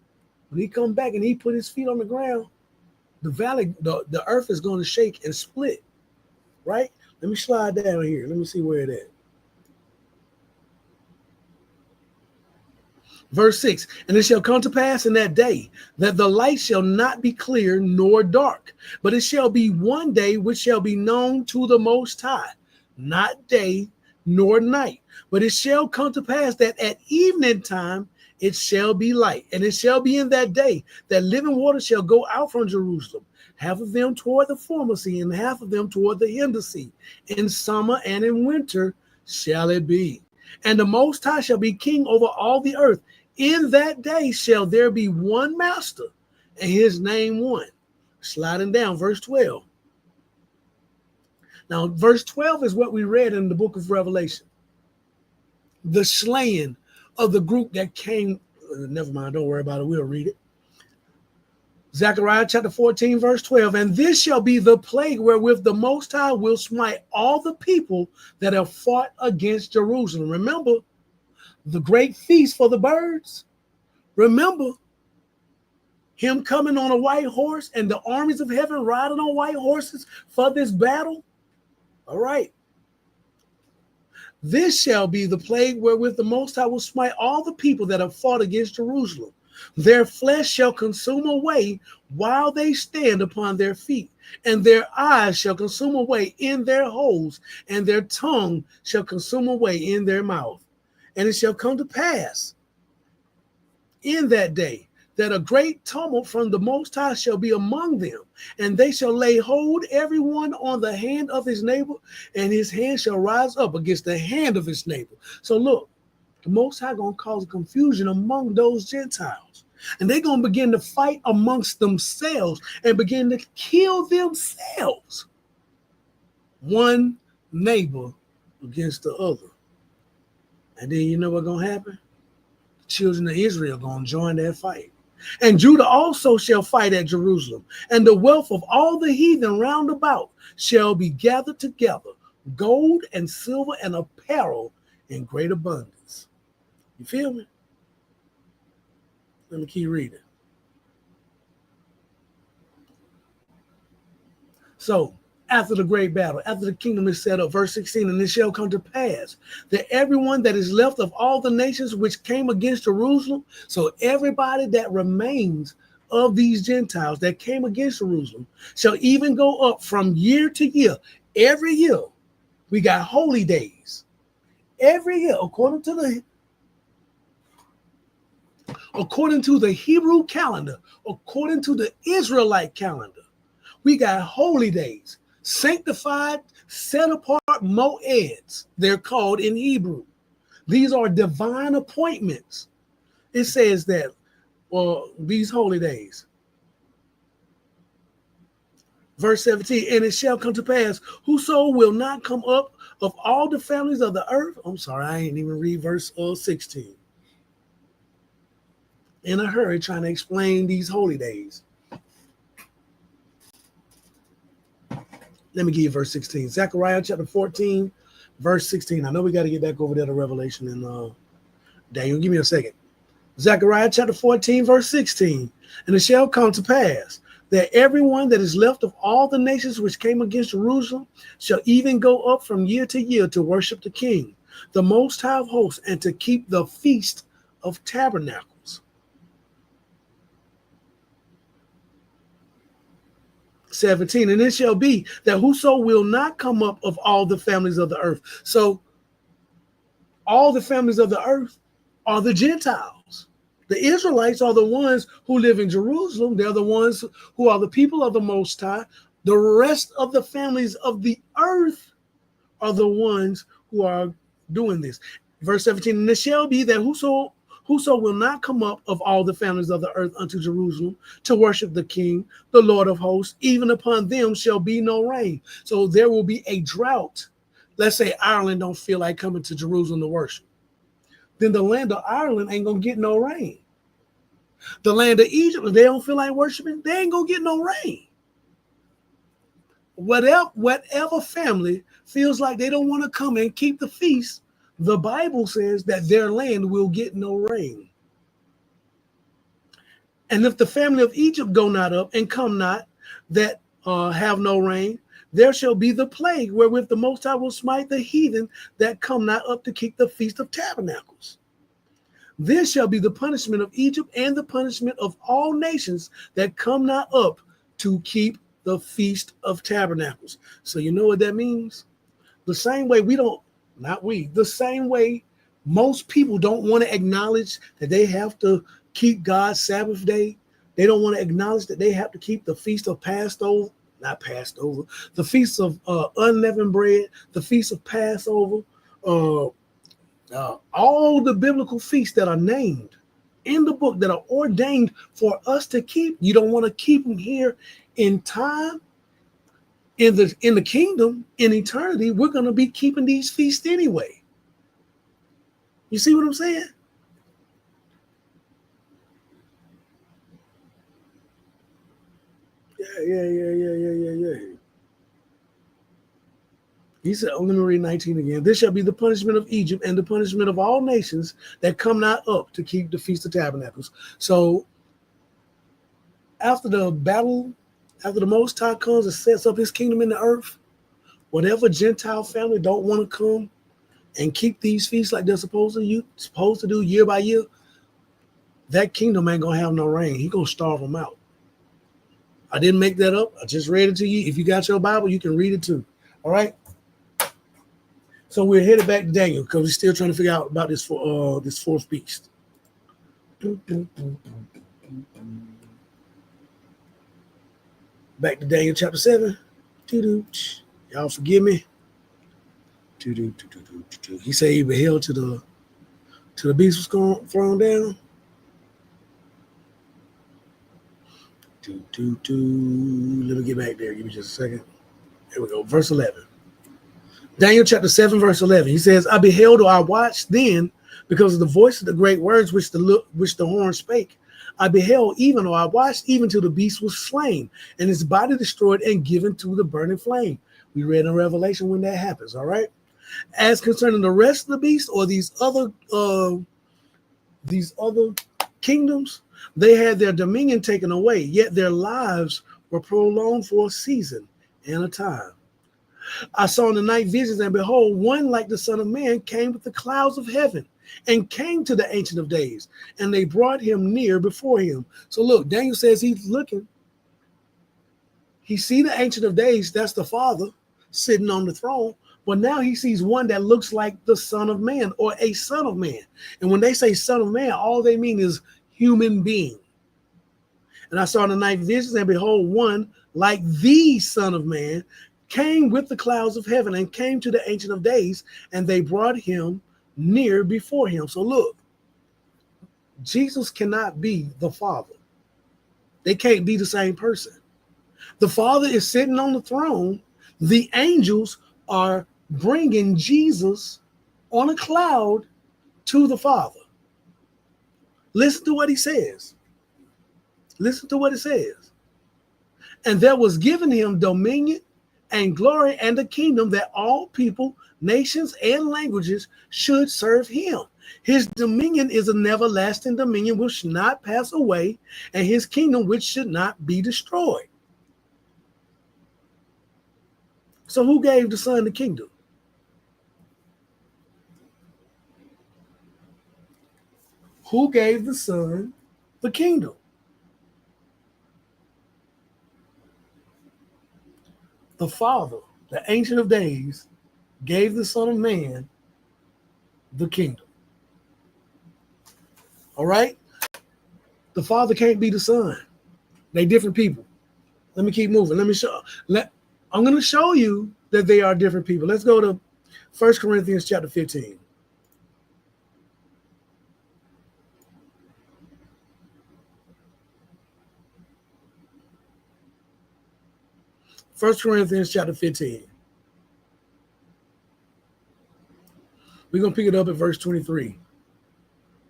back and he put his feet on the ground, the valley, the earth is going to shake and split, right? Let me slide down here. Let me see where it is. Verse 6, and it shall come to pass in that day that the light shall not be clear nor dark, but it shall be one day which shall be known to the Most High, not day nor night. But it shall come to pass that at evening time it shall be light. And it shall be in that day that living water shall go out from Jerusalem, half of them toward the former sea, and half of them toward the hinder sea. In summer and in winter shall it be. And the Most High shall be king over all the earth. In that day shall there be one master, and his name one. Sliding down, verse 12. Now, verse 12 is what we read in the book of Revelation. The slaying of the group that came. Never mind, don't worry about it. We'll read it. Zechariah chapter 14, verse 12. And this shall be the plague wherewith the Most High will smite all the people that have fought against Jerusalem. Remember the great feast for the birds? Remember him coming on a white horse and the armies of heaven riding on white horses for this battle? All right. This shall be the plague wherewith the Most High will smite all the people that have fought against Jerusalem. Their flesh shall consume away while they stand upon their feet, and their eyes shall consume away in their holes, and their tongue shall consume away in their mouth. And it shall come to pass in that day that a great tumult from the Most High shall be among them, and they shall lay hold every one on the hand of his neighbor, and his hand shall rise up against the hand of his neighbor. So look, the Most High going to cause confusion among those Gentiles, and they're going to begin to fight amongst themselves and begin to kill themselves, one neighbor against the other. And then you know what's going to happen? The children of Israel are going to join that fight. And Judah also shall fight at Jerusalem, and the wealth of all the heathen round about shall be gathered together, gold and silver and apparel in great abundance. You feel me? Let me keep reading. So, after the great battle, after the kingdom is set up, verse 16, and it shall come to pass that everyone that is left of all the nations which came against Jerusalem, so everybody that remains of these Gentiles that came against Jerusalem, shall even go up from year to year. Every year, we got holy days. Every year, according to the Hebrew calendar, according to the Israelite calendar, we got holy days. Sanctified, set apart moeds, they're called in Hebrew. These are divine appointments. It says that, these holy days. Verse 17, and it shall come to pass, whoso will not come up of all the families of the earth. I'm sorry, I ain't even read verse 16. In a hurry, trying to explain these holy days. Let me give you verse 16. Zechariah chapter 14, verse 16. I know we got to get back over there to Revelation and Daniel. Give me a second. Zechariah chapter 14, verse 16. And it shall come to pass that everyone that is left of all the nations which came against Jerusalem shall even go up from year to year to worship the King, the Most High of hosts, and to keep the Feast of Tabernacles. 17, and it shall be that whoso will not come up of all the families of the earth. So all the families of the earth are the Gentiles. The Israelites are the ones who live in Jerusalem. They're the ones who are the people of the Most High. The rest of the families of the earth are the ones who are doing this. Verse 17, and it shall be that whoso will not come up of all the families of the earth unto Jerusalem to worship the King, the Lord of hosts, even upon them shall be no rain. So there will be a drought. Let's say Ireland don't feel like coming to Jerusalem to worship. Then the land of Ireland ain't going to get no rain. The land of Egypt, if they don't feel like worshiping, they ain't going to get no rain. Whatever family feels like they don't want to come and keep the feast, the Bible says that their land will get no rain. And if the family of Egypt go not up and come not, that have no rain, there shall be the plague wherewith the Most High will smite the heathen that come not up to keep the Feast of Tabernacles. This shall be the punishment of Egypt and the punishment of all nations that come not up to keep the Feast of Tabernacles. So you know what that means? The same way we don't not we, the same way most people don't want to acknowledge that they have to keep God's Sabbath day. They don't want to acknowledge that they have to keep the feast of Passover, not Passover, the feast of unleavened bread, the feast of Passover, all the biblical feasts that are named in the book that are ordained for us to keep. You don't want to keep them here in time, in the kingdom, in eternity. We're going to be keeping these feasts anyway. You see what I'm saying? Yeah. He said, let me read 19 again. This shall be the punishment of Egypt and the punishment of all nations that come not up to keep the Feast of Tabernacles. So after the battle, after the Most High comes and sets up his kingdom in the earth, whatever Gentile family don't want to come and keep these feasts like they're supposed to do year by year, that kingdom ain't gonna have no rain. He gonna starve them out. I didn't make that up. I just read it to you. If you got your Bible, you can read it too. All right. So we're headed back to Daniel because we're still trying to figure out about this fourth beast. Back to Daniel chapter 7. Y'all forgive me. He said he beheld to the beast was thrown down. Let me get back there. Give me just a second. There we go. Verse 11. Daniel chapter 7, verse 11. He says, I beheld or I watched then, because of the voice of the great words which the horn spake. I beheld even or I watched even till the beast was slain, and his body destroyed and given to the burning flame. We read in Revelation when that happens, all right? As concerning the rest of the beast or these other kingdoms, they had their dominion taken away, yet their lives were prolonged for a season and a time. I saw in the night visions, and behold, one like the Son of Man came with the clouds of heaven and came to the Ancient of Days, and they brought him near before him. So look, Daniel says he's looking. He see the Ancient of Days, that's the Father, sitting on the throne. But now he sees one that looks like the Son of Man or a Son of Man. And when they say Son of Man, all they mean is human being. And I saw in the night visions, and behold, one like the Son of Man came with the clouds of heaven and came to the Ancient of Days, and they brought him near before him. So look, Jesus cannot be the Father. They can't be the same person. The Father is sitting on the throne. The angels are bringing Jesus on a cloud to the Father. Listen to what he says. Listen to what it says. And there was given him dominion and glory and a kingdom that all people, nations, and languages should serve him. His dominion is an everlasting dominion which should not pass away, and his kingdom which should not be destroyed. So who gave the Son the kingdom? Who gave the Son the kingdom? The Father, the Ancient of Days, gave the Son of Man the kingdom. All right? The Father can't be the Son. They different people. Let me keep moving. I'm going to show you that they are different people. Let's go to 1 Corinthians chapter 15. First Corinthians chapter 15. We're going to pick it up at verse 23.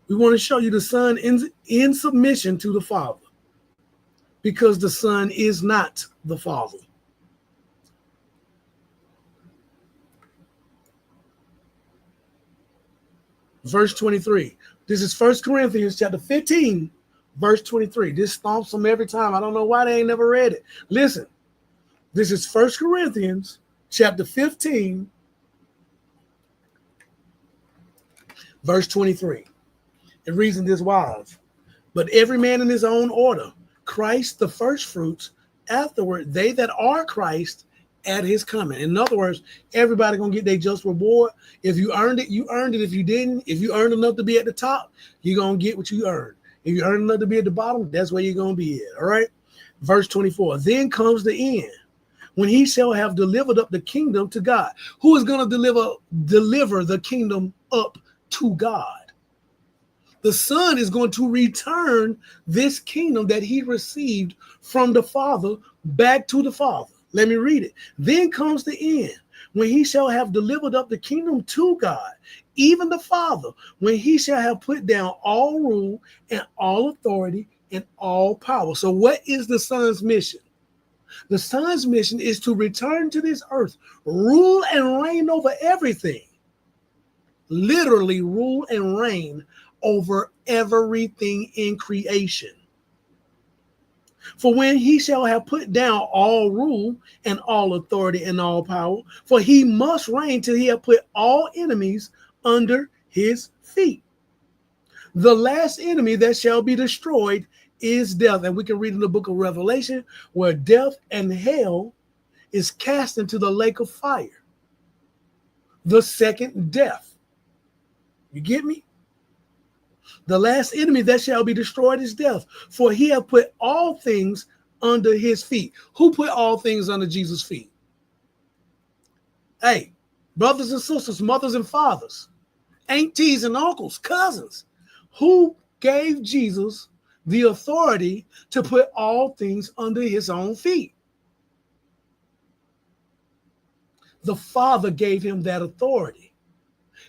We want to show you the Son in submission to the Father, because the Son is not the Father. Verse 23. This is 1 Corinthians chapter 15, verse 23. This stomps them every time. I don't know why they ain't never read it. Listen. This is 1 Corinthians chapter 15, verse 23. It reads in this wise: but every man in his own order, Christ the first fruits, afterward they that are Christ, at his coming. In other words, everybody gonna get their just reward. If you earned it, you earned it. If you didn't, if you earned enough to be at the top, you're gonna get what you earned. If you earned enough to be at the bottom, that's where you're gonna be at. All right. Verse 24. Then comes the end, when he shall have delivered up the kingdom to God. Who is gonna deliver the kingdom up to God? The Son is going to return this kingdom that he received from the Father back to the Father. Let me read it. Then comes the end, when he shall have delivered up the kingdom to God, even the Father, when he shall have put down all rule and all authority and all power. So what is the Son's mission? The Son's mission is to return to this earth, rule and reign over everything. Literally rule and reign over everything in creation. For when he shall have put down all rule and all authority and all power, for he must reign till he have put all enemies under his feet. The last enemy that shall be destroyed is death. And we can read in the book of Revelation where death and hell is cast into the lake of fire. The second death. You get me? The last enemy that shall be destroyed is death, for he have put all things under his feet. Who put all things under Jesus' feet? Hey, brothers and sisters, mothers and fathers, aunties and uncles, cousins. Who gave Jesus the authority to put all things under his own feet? The Father gave him that authority.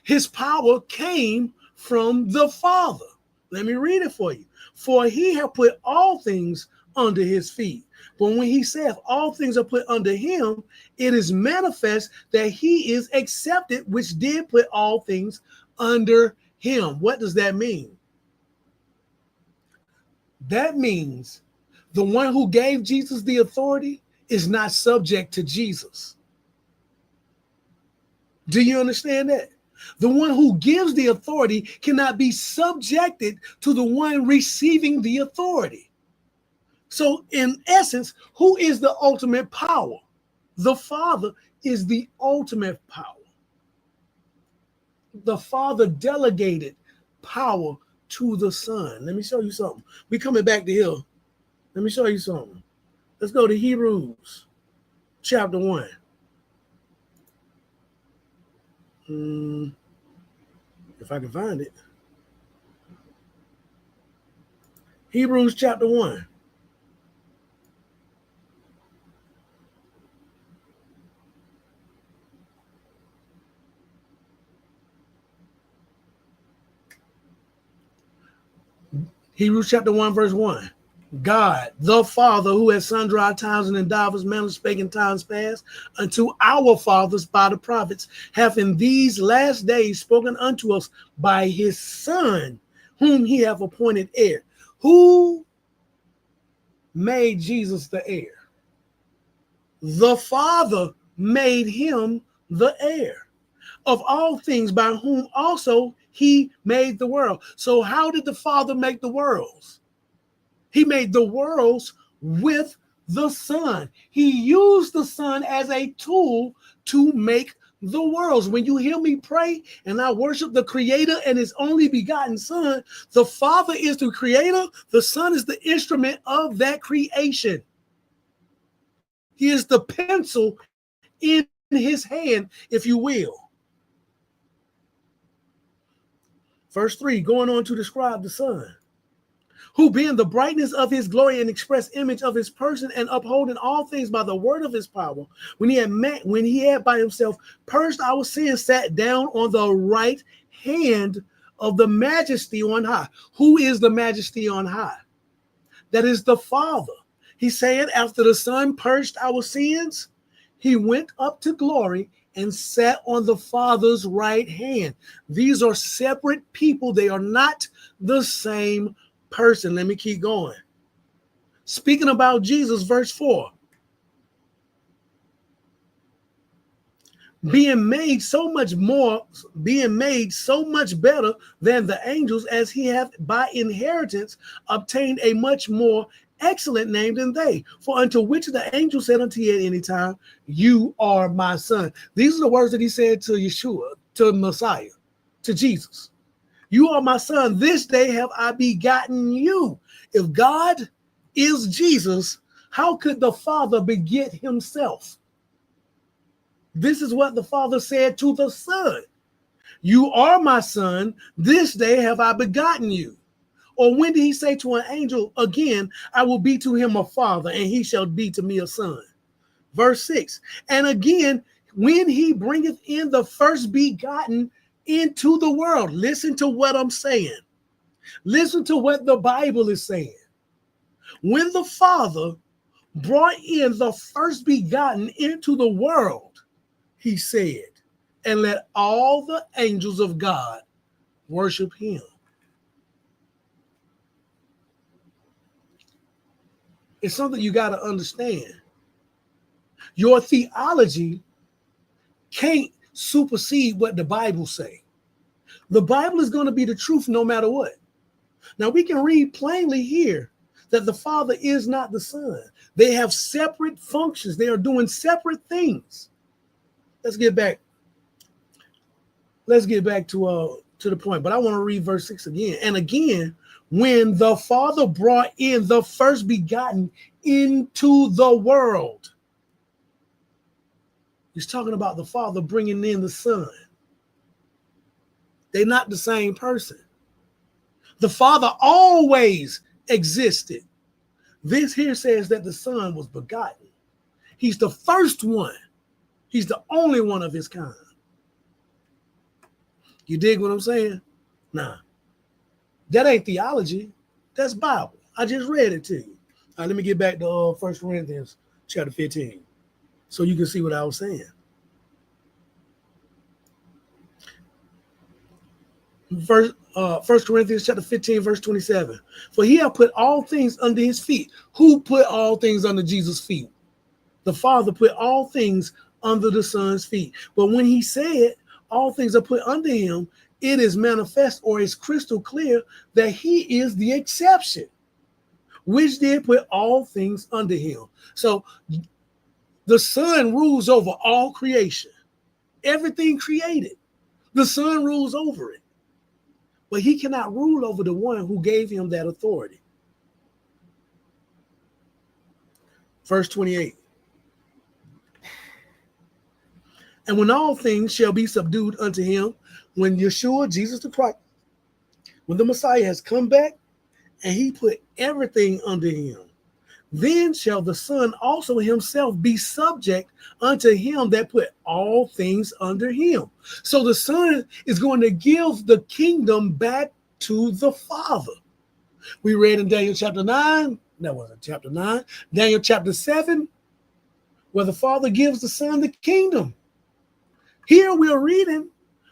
His power came from the Father. Let me read it for you. For he have put all things under his feet. But when he saith all things are put under him, it is manifest that he is accepted, which did put all things under him. What does that mean? That means the one who gave Jesus the authority is not subject to Jesus. Do you understand that? The one who gives the authority cannot be subjected to the one receiving the authority. So in essence, who is the ultimate power? The Father is the ultimate power. The Father delegated power to the Son. Let me show you something. We're coming back to here. Let me show you something. Let's go to Hebrews chapter 1. If I can find it. Hebrews chapter 1. Hebrews chapter 1, verse 1. God, the Father, who at sundry times and in divers manners spake in times past unto our fathers by the prophets, hath in these last days spoken unto us by his Son, whom he hath appointed heir. Who made Jesus the heir? The Father made him the heir of all things, by whom also he made the world. So how did the Father make the worlds? He made the worlds with the Son. He used the Son as a tool to make the worlds. When you hear me pray and I worship the Creator and his only begotten Son, the Father is the Creator, the Son is the instrument of that creation. He is the pencil in his hand, if you will. Verse 3, going on to describe the Son, who being the brightness of his glory and express image of his person, and upholding all things by the word of his power, when he had by himself purged our sins, sat down on the right hand of the majesty on high. Who is the majesty on high? That is the Father. He said, after the Son purged our sins, he went up to glory and sat on the Father's right hand. These are separate people. They are not the same person. Let me keep going. Speaking about Jesus, verse 4. Being made so much better than the angels, as he hath by inheritance obtained a much more excellent name than they. For unto which of the angels said unto you at any time, you are my son. These are the words that he said to Yeshua, to Messiah, to Jesus. You are my son. This day have I begotten you. If God is Jesus, how could the Father beget himself? This is what the Father said to the Son. You are my son. This day have I begotten you. Or when did he say to an angel again, I will be to him a father, and he shall be to me a son? Verse 6. And again, when he bringeth in the first begotten into the world. Listen to what I'm saying. Listen to what the Bible is saying. When the Father brought in the first begotten into the world, he said, and let all the angels of God worship him. It's something you got to understand. Your theology can't supersede what the Bible say. The Bible is going to be the truth no matter what. Now we can read plainly here that the Father is not the Son. They have separate functions. They are doing separate things. Let's get back to the point. But I want to read verse 6 again. And again, when the Father brought in the first begotten into the world, he's talking about the Father bringing in the Son. They're not the same person. The Father always existed. This here says that the Son was begotten. He's the first one. He's the only one of his kind. You dig what I'm saying? Nah. That ain't theology. That's Bible. I just read it to you. All right, let me get back to 1 Corinthians chapter 15 so you can see what I was saying. Verse 1 Corinthians chapter 15, verse 27. For he hath put all things under his feet. Who put all things under Jesus' feet? The Father put all things under the Son's feet. But when he said all things are put under him, it is manifest, or is crystal clear, that he is the exception, which did put all things under him. So the Son rules over all creation. Everything created, the Son rules over it. But he cannot rule over the one who gave him that authority. Verse 28. And when all things shall be subdued unto him, when Yeshua, Jesus the Christ, when the Messiah has come back and he put everything under him, then shall the Son also himself be subject unto him that put all things under him. So the Son is going to give the kingdom back to the Father. We read in Daniel chapter 9, that wasn't chapter 9, Daniel chapter 7, where the Father gives the Son the kingdom. Here we're reading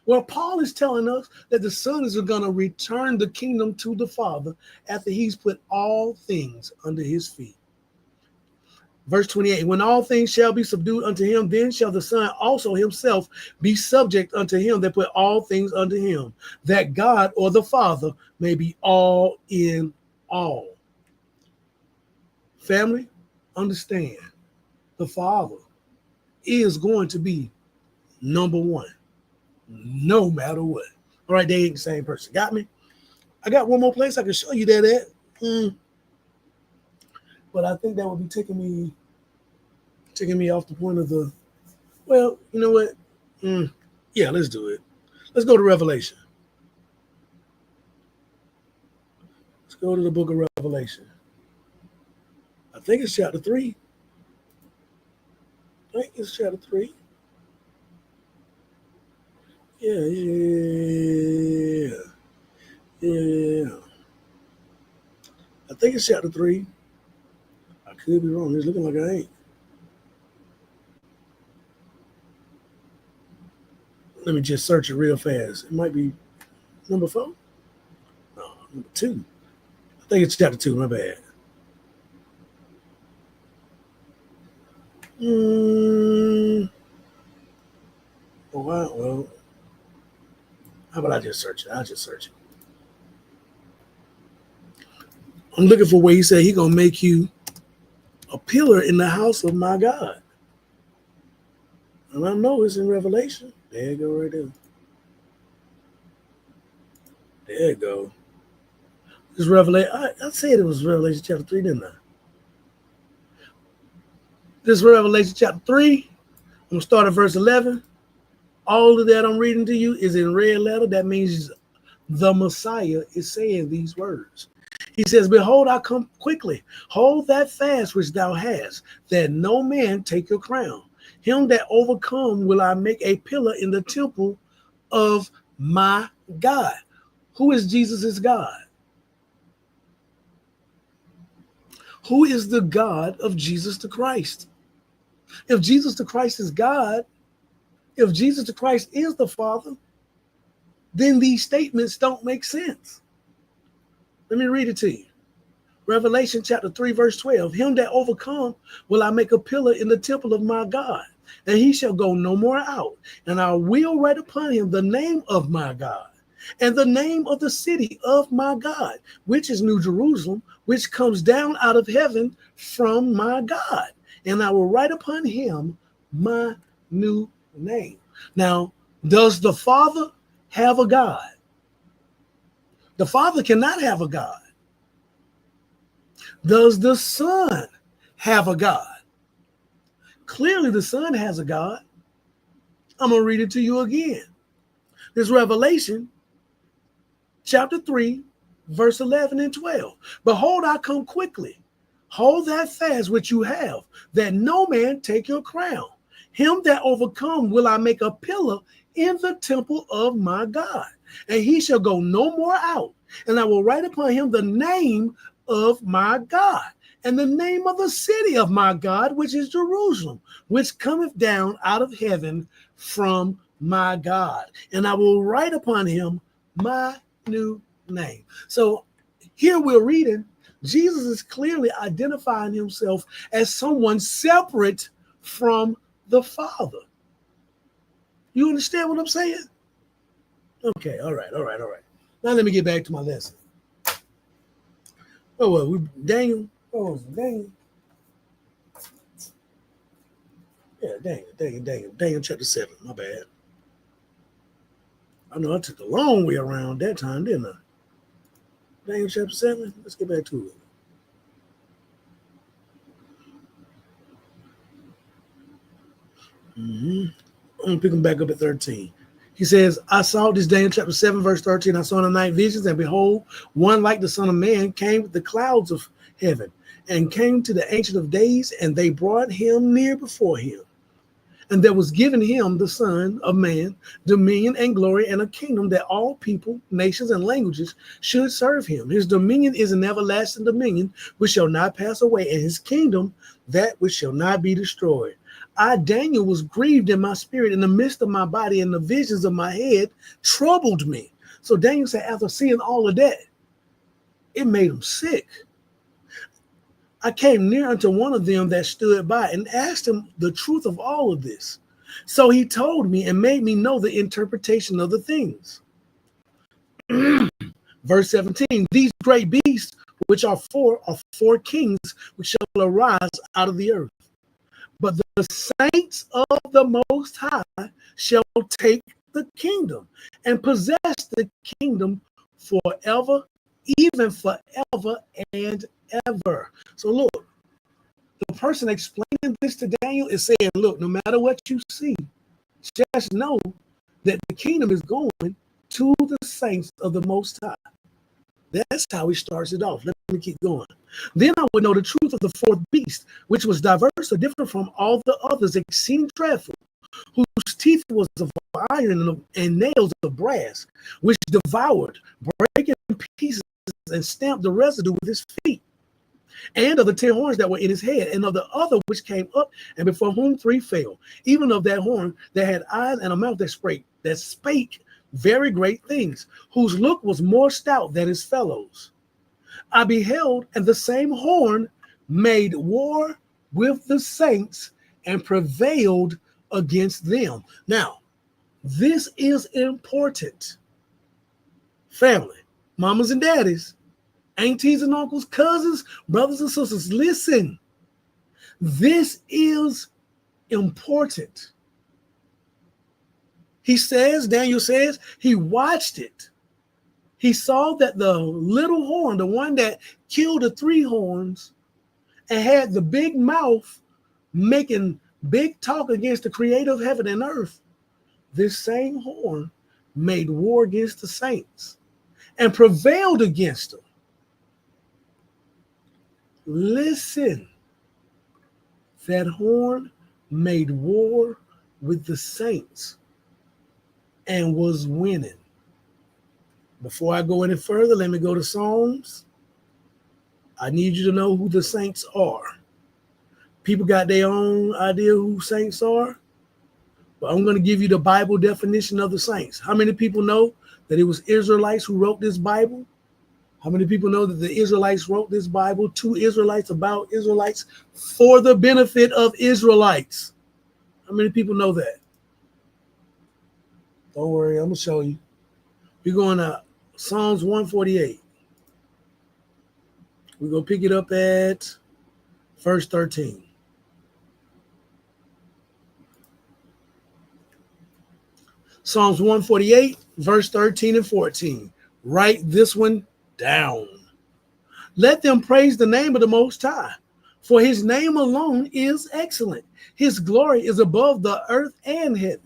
where Paul is telling us that the Son is going to return the kingdom to the Father after he's put all things under his feet. Verse 28, when all things shall be subdued unto him, then shall the Son also himself be subject unto him that put all things under him, that God or the Father may be all in all. Family, understand, the Father is going to be number one, no matter what. All right, they ain't the same person. Got me? I got one more place I can show you that at. But I think that would be taking me off the point of the, well, you know what? Yeah, let's do it. Let's go to Revelation. Let's go to the book of Revelation. I think it's chapter 3. I think it's chapter 3. Yeah. I think it's chapter 3. I could be wrong. It's looking like I ain't. Let me just search it real fast. It might be number 4. No, number 2. I think it's chapter 2. My bad. Oh, wow. Well, how about I just search it? I'll just search it. I'm looking for where he said he gonna make you a pillar in the house of my God. And I know it's in Revelation. There you go right there. There you go. It's Revelation. I said it was Revelation chapter 3, didn't I? This is Revelation chapter 3. I'm going to start at verse 11. All of that I'm reading to you is in red letter. That means the Messiah is saying these words. He says, behold, I come quickly. Hold that fast which thou hast, that no man take your crown. Him that overcome will I make a pillar in the temple of my God. Who is Jesus' God? Who is the God of Jesus the Christ? If Jesus the Christ is God, if Jesus the Christ is the Father, then these statements don't make sense. Let me read it to you. Revelation chapter 3, verse 12. Him that overcome will I make a pillar in the temple of my God, and he shall go no more out. And I will write upon him the name of my God, and the name of the city of my God, which is New Jerusalem, which comes down out of heaven from my God. And I will write upon him my new name. Now, does the Father have a God? The Father cannot have a God. Does the Son have a God? Clearly, the Son has a God. I'm going to read it to you again. This Revelation chapter 3, verse 11 and 12. Behold, I come quickly. Hold that fast which you have, that no man take your crown. Him that overcome will I make a pillar in the temple of my God, and he shall go no more out. And I will write upon him the name of my God, and the name of the city of my God, which is Jerusalem, which cometh down out of heaven from my God. And I will write upon him my new name. So here we're reading, Jesus is clearly identifying himself as someone separate from the Father. You understand what I'm saying? Okay, all right. Now let me get back to my lesson. Oh, well, Daniel. Oh, was it Daniel? Yeah, Daniel chapter 7. My bad. I know I took the long way around that time, didn't I? Daniel chapter 7. Let's get back to it. I'm going to pick him back up at 13. He says, I saw this Daniel chapter 7, verse 13. I saw in the night visions, and behold, one like the Son of Man came with the clouds of heaven and came to the Ancient of Days, and they brought him near before him. And there was given him, the Son of Man, dominion and glory and a kingdom that all people, nations, and languages should serve him. His dominion is an everlasting dominion which shall not pass away, and his kingdom that which shall not be destroyed. I, Daniel, was grieved in my spirit in the midst of my body, and the visions of my head troubled me. So Daniel said, after seeing all of that, it made him sick. I came near unto one of them that stood by and asked him the truth of all of this. So he told me and made me know the interpretation of the things. Verse 17, these great beasts, which are four kings, which shall arise out of the earth. But the saints of the Most High shall take the kingdom and possess the kingdom forever, even forever and ever. So look, the person explaining this to Daniel is saying, look, no matter what you see, just know that the kingdom is going to the saints of the Most High. That's how he starts it off. Let me keep going. Then I would know the truth of the fourth beast, which was diverse or different from all the others, exceeding dreadful, whose teeth was of iron and nails of brass, which devoured, breaking pieces, and stamped the residue with his feet. And of the 10 horns that were in his head, and of the other which came up, and before whom 3 fell, even of that horn that had eyes and a mouth that spake very great things, whose look was more stout than his fellows. I beheld, and the same horn made war with the saints and prevailed against them. Now, this is important. Family, mamas and daddies, Aunties and uncles, cousins, brothers and sisters, listen. This is important. Daniel says, he watched it. He saw that the little horn, the one that killed the 3 horns and had the big mouth making big talk against the creator of heaven and earth, this same horn made war against the saints and prevailed against them. Listen, that horn made war with the saints and was winning. Before I go any further, let me go to Psalms. I need you to know who the saints are. People got their own idea who saints are, but I'm going to give you the Bible definition of the saints. How many people know that it was Israelites who wrote this Bible? How many people know that the Israelites wrote this Bible to Israelites, about Israelites, for the benefit of Israelites? How many people know that? Don't worry, I'm going to show you. We're going to Psalms 148. We're going to pick it up at verse 13. Psalms 148, verse 13 and 14. Write this one down. Let them praise the name of the Most High, for his name alone is excellent. His glory is above the earth and heaven.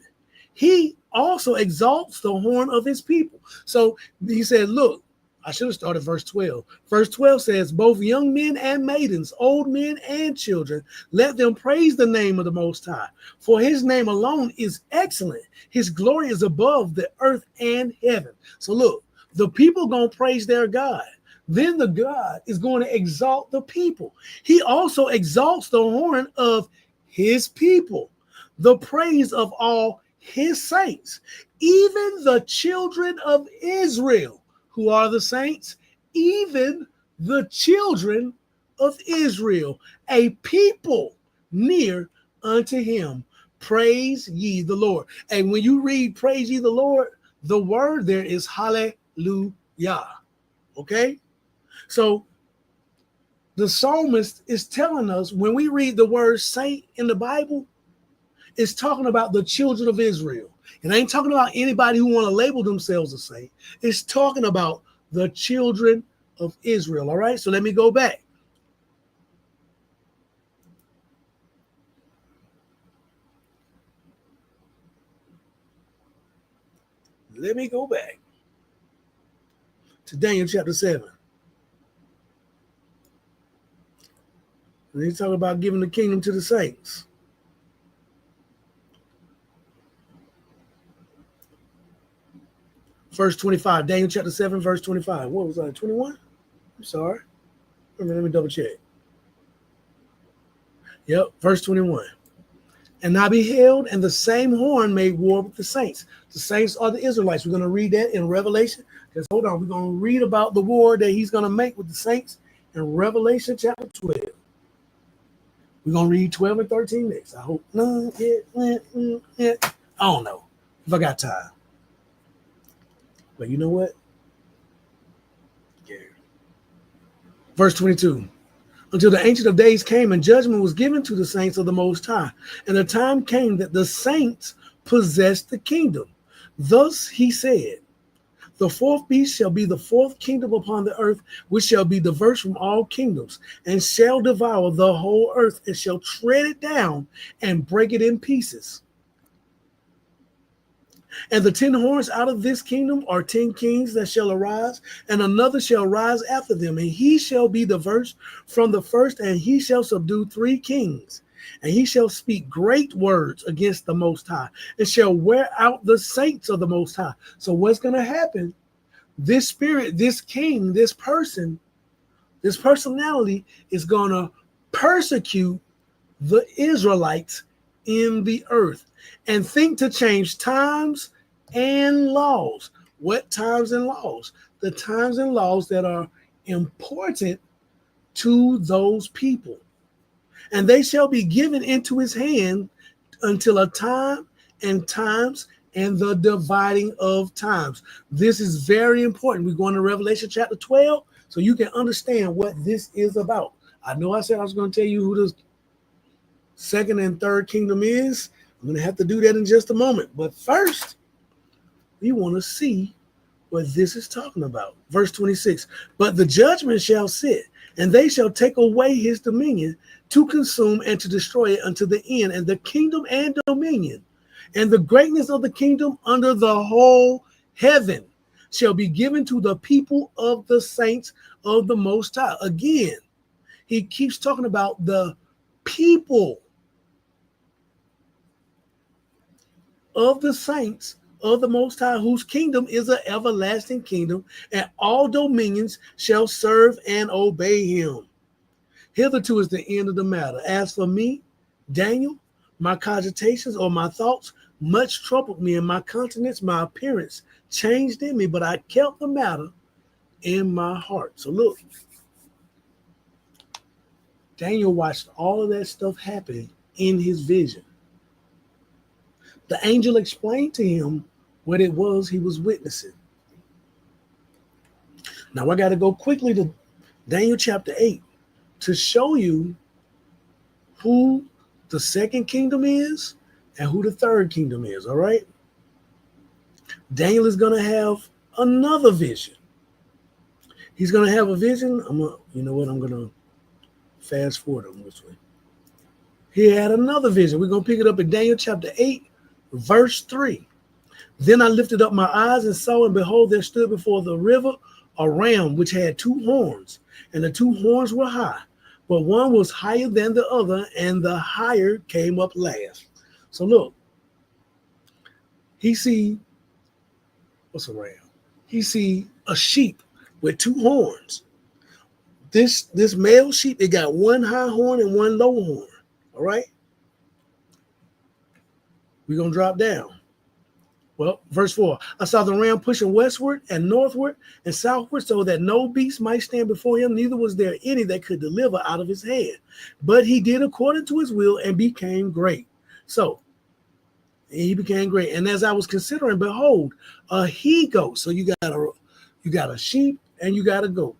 He also exalts the horn of his people. So he said, look, I should have started verse 12. Verse 12 says, both young men and maidens, old men and children, let them praise the name of the Most High. For his name alone is excellent. His glory is above the earth and heaven. So look, the people going to praise their God. Then the God is going to exalt the people. He also exalts the horn of his people, the praise of all his saints, even the children of Israel. Who are the saints? Even the children of Israel, a people near unto him. Praise ye the Lord. And when you read praise ye the Lord, the word there is hallelujah. Okay? So the psalmist is telling us, when we read the word saint in the Bible, it's talking about the children of Israel. It ain't talking about anybody who want to label themselves a saint. It's talking about the children of Israel. All right, so let me go back. Let me go back to Daniel chapter 7. And he's talking about giving the kingdom to the saints. Verse 25, Daniel chapter 7, verse 25. What was that, 21? I'm sorry. Let me double check. Yep, verse 21. And I beheld, and the same horn made war with the saints. The saints are the Israelites. We're going to read that in Revelation. Because hold on, we're going to read about the war that he's going to make with the saints in Revelation chapter 12. We're going to read 12 and 13 next. I hope. I don't know if I got time. But you know what? Yeah. Verse 22. Until the Ancient of Days came and judgment was given to the saints of the Most High. And the time came that the saints possessed the kingdom. Thus he said, the fourth beast shall be the fourth kingdom upon the earth, which shall be diverse from all kingdoms, and shall devour the whole earth, and shall tread it down and break it in pieces. And the 10 horns out of this kingdom are 10 kings that shall arise, and another shall rise after them, and he shall be diverse from the first, and he shall subdue 3 kings. And he shall speak great words against the Most High, and shall wear out the saints of the Most High. So what's going to happen? This spirit, this king, this person, this personality is going to persecute the Israelites in the earth and think to change times and laws. What times and laws? The times and laws that are important to those people. And they shall be given into his hand until a time and times and the dividing of times. This is very important. We're going to Revelation chapter 12. so you can understand what this is about. I know I said I was going to tell you who the second and third kingdom is. I'm going to have to do that in just a moment. But first, we want to see what this is talking about. Verse 26, but the judgment shall sit, and they shall take away his dominion to consume and to destroy it unto the end, and the kingdom and dominion and the greatness of the kingdom under the whole heaven shall be given to the people of the saints of the Most High. Again, he keeps talking about the people of the saints of the Most High, whose kingdom is an everlasting kingdom, and all dominions shall serve and obey him. Hitherto is the end of the matter. As for me, Daniel, my cogitations or my thoughts much troubled me, and my countenance, my appearance changed in me, but I kept the matter in my heart. So look, Daniel watched all of that stuff happen in his vision. The angel explained to him what it was he was witnessing. Now I got to go quickly to Daniel chapter 8 to show you who the second kingdom is and who the third kingdom is, all right? Daniel is going to have another vision. He's going to have a vision. You know what? I'm going to fast forward on this way. He had another vision. We're going to pick it up in Daniel chapter 8, verse 3. Then I lifted up my eyes and saw, and behold, there stood before the river a ram which had two horns, and the two horns were high, but one was higher than the other, and the higher came up last. So look, he see, what's a ram? He see a sheep with two horns. This male sheep, it got one high horn and one low horn. All right. We're going to drop down. Well, verse 4, I saw the ram pushing westward and northward and southward, so that no beast might stand before him, neither was there any that could deliver out of his hand. But he did according to his will and became great. So he became great. And as I was considering, behold, a he-goat. So you got a sheep and you got a goat.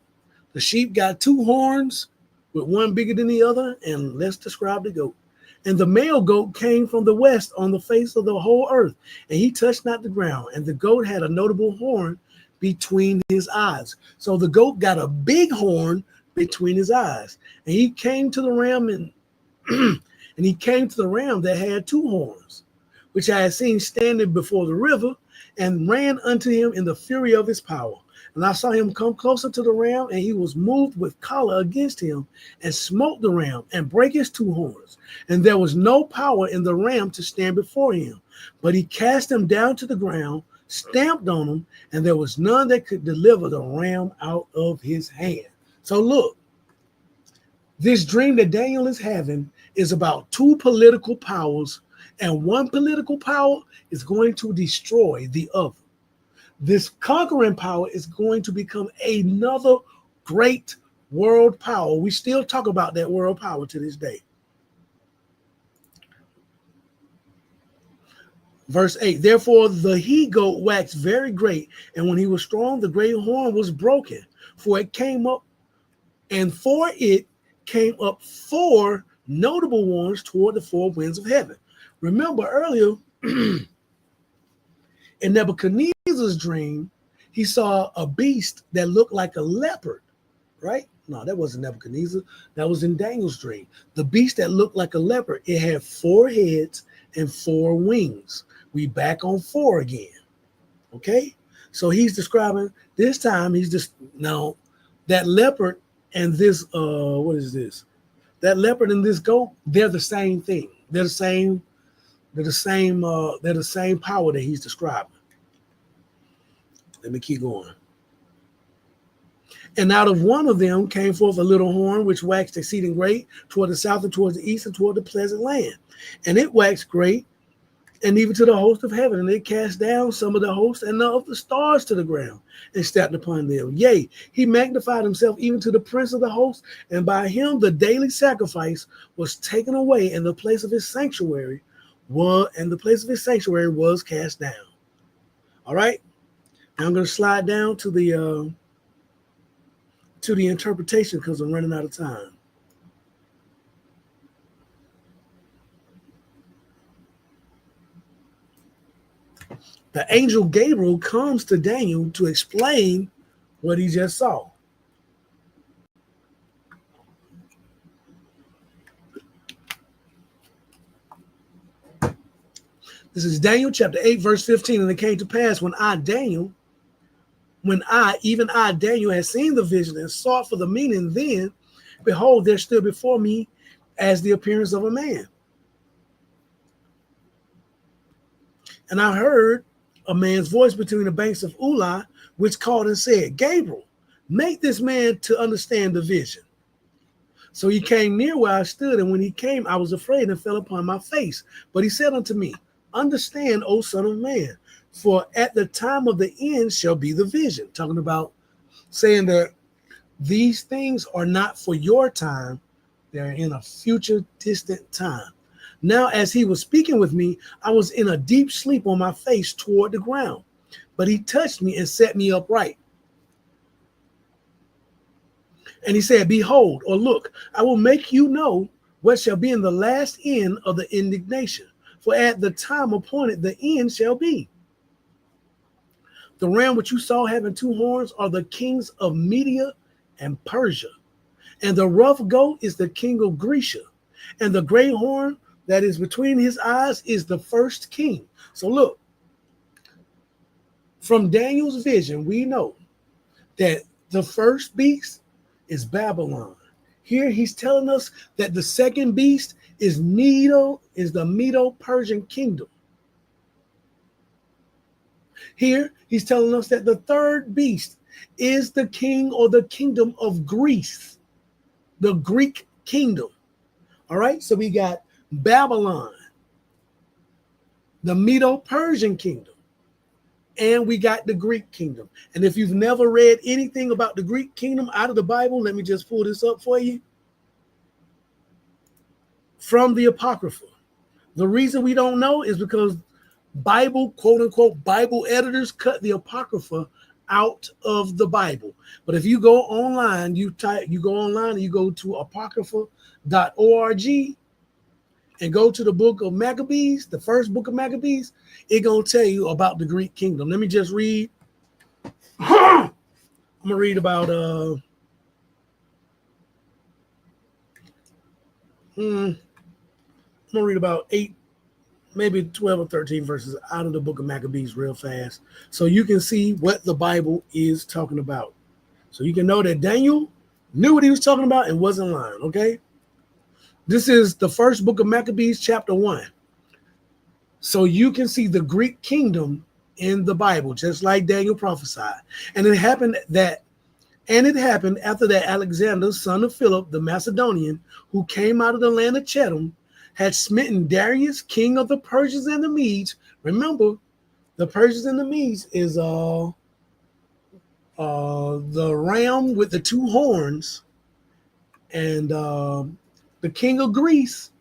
The sheep got two horns with one bigger than the other, and let's describe the goat. And the male goat came from the west on the face of the whole earth, and he touched not the ground. And the goat had a notable horn between his eyes. So the goat got a big horn between his eyes. And he came to the ram and he came to the ram that had two horns, which I had seen standing before the river, and ran unto him in the fury of his power. And I saw him come closer to the ram, and he was moved with choler against him, and smote the ram, and brake his two horns. And there was no power in the ram to stand before him. But he cast him down to the ground, stamped on him, and there was none that could deliver the ram out of his hand. So look, this dream that Daniel is having is about two political powers, and one political power is going to destroy the other. This conquering power is going to become another great world power. We still talk about that world power to this day. Verse 8, therefore the he-goat waxed very great, and when he was strong, the great horn was broken, for it came up, and for it came up four notable ones toward the four winds of heaven. Remember earlier, in Nebuchadnezzar's dream, he saw a beast that looked like a leopard, right? No, that wasn't Nebuchadnezzar. That was in Daniel's dream. The beast that looked like a leopard, it had four heads and four wings. We back on four again, okay? So he's describing, this time he's just, now that leopard and this, what is this? That leopard and this goat, they're the same thing. They're the same power that he's describing. Let me keep going. And out of one of them came forth a little horn, which waxed exceeding great toward the south and toward the east and toward the pleasant land. And it waxed great, and even to the host of heaven. And it cast down some of the hosts and of the stars to the ground, and stepped upon them. Yea, he magnified himself even to the prince of the host, and by him the daily sacrifice was taken away, and the place of his sanctuary was cast down. All right. Now I'm going to slide down to the to the interpretation because I'm running out of time. The angel Gabriel comes to Daniel to explain what he just saw. This is Daniel chapter 8, verse 15. And it came to pass when I, Daniel, Daniel, had seen the vision and sought for the meaning, then, behold, there stood before me as the appearance of a man. And I heard a man's voice between the banks of Ulai, which called and said, Gabriel, make this man to understand the vision. So he came near where I stood, and when he came, I was afraid and fell upon my face. But he said unto me, understand, O son of man, for at the time of the end shall be the vision. Talking about saying that these things are not for your time, they're in a future distant time. Now, as he was speaking with me, I was in a deep sleep on my face toward the ground. But he touched me and set me upright. And he said, behold, or look, I will make you know what shall be in the last end of the indignation. For at the time appointed, the end shall be. The ram which you saw having two horns are the kings of Media and Persia. And the rough goat is the king of Grecia. And the great horn that is between his eyes is the first king. So look, from Daniel's vision, we know that the first beast is Babylon. Here he's telling us that the second beast is the Medo-Persian kingdom. Here he's telling us that the third beast is the king or the kingdom of Greece, the Greek kingdom. All right, so we got Babylon, the Medo-Persian kingdom, and we got the Greek kingdom. And if you've never read anything about the Greek kingdom out of the Bible, let me just pull this up for you. From the Apocrypha. The reason we don't know is because Bible, quote unquote, Bible editors cut the Apocrypha out of the Bible. But if you go online, you go to apocrypha.org and go to the book of Maccabees, the first book of Maccabees, it's going to tell you about the Greek kingdom. Let me just read. I'm going to read about I'm going to read about 8, maybe 12 or 13 verses out of the book of Maccabees real fast, so you can see what the Bible is talking about. So you can know that Daniel knew what he was talking about and wasn't lying, okay? This is the first book of Maccabees, chapter 1. So you can see the Greek kingdom in the Bible, just like Daniel prophesied. And it happened after that Alexander, son of Philip, the Macedonian, who came out of the land of Chedum, had smitten Darius, king of the Persians and the Medes. Remember, the Persians and the Medes is the ram with the two horns, and the king of Greece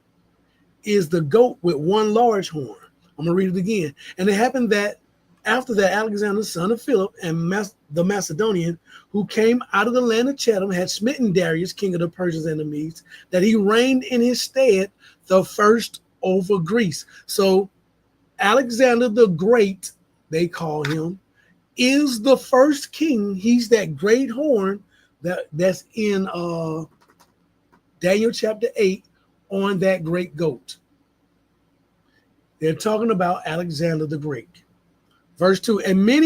is the goat with one large horn. I'm going to read it again. And it happened that after that, Alexander, son of Philip, and the Macedonian, who came out of the land of Chedum, had smitten Darius, king of the Persians and the Medes, that he reigned in his stead the first over Greece. So Alexander the Great, they call him, is the first king. He's that great horn that's in Daniel chapter 8 on that great goat. They're talking about Alexander the Great. Verse 2, and made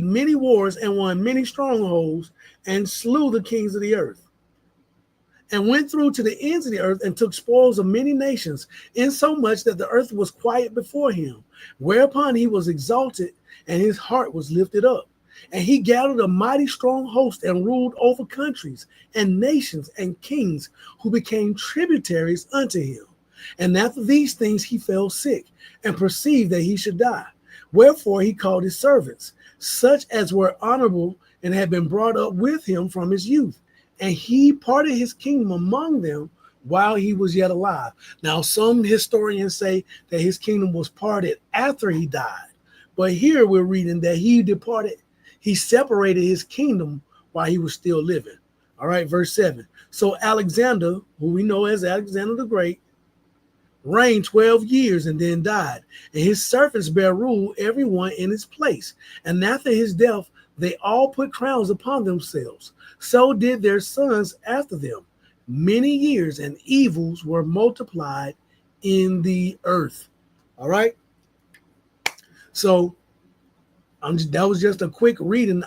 many wars and won many strongholds and slew the kings of the earth, and went through to the ends of the earth and took spoils of many nations, insomuch that the earth was quiet before him, whereupon he was exalted and his heart was lifted up. And he gathered a mighty strong host and ruled over countries and nations and kings who became tributaries unto him. And after these things he fell sick and perceived that he should die. Wherefore he called his servants, such as were honorable and had been brought up with him from his youth. And he parted his kingdom among them while he was yet alive. Now, some historians say that his kingdom was parted after he died. But here we're reading that he separated his kingdom while he was still living. All right, verse 7. So Alexander, who we know as Alexander the Great, reigned 12 years and then died. And his servants bare rule, everyone in his place. And after his death, they all put crowns upon themselves. So did their sons after them. Many years and evils were multiplied in the earth. All right. So that was just a quick reading.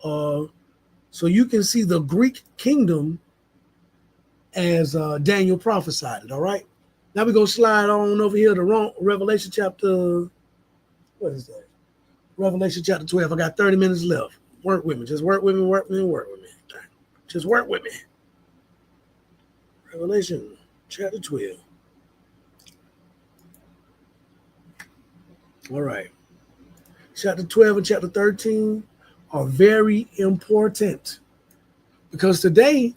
So you can see the Greek kingdom as Daniel prophesied it. All right. Now we're going to slide on over here to Revelation chapter, what is that? Revelation chapter 12. I got 30 minutes left. Work with me. Just work with me, work with me, work with me. Just work with me. Revelation chapter 12. All right. Chapter 12 and chapter 13 are very important because today,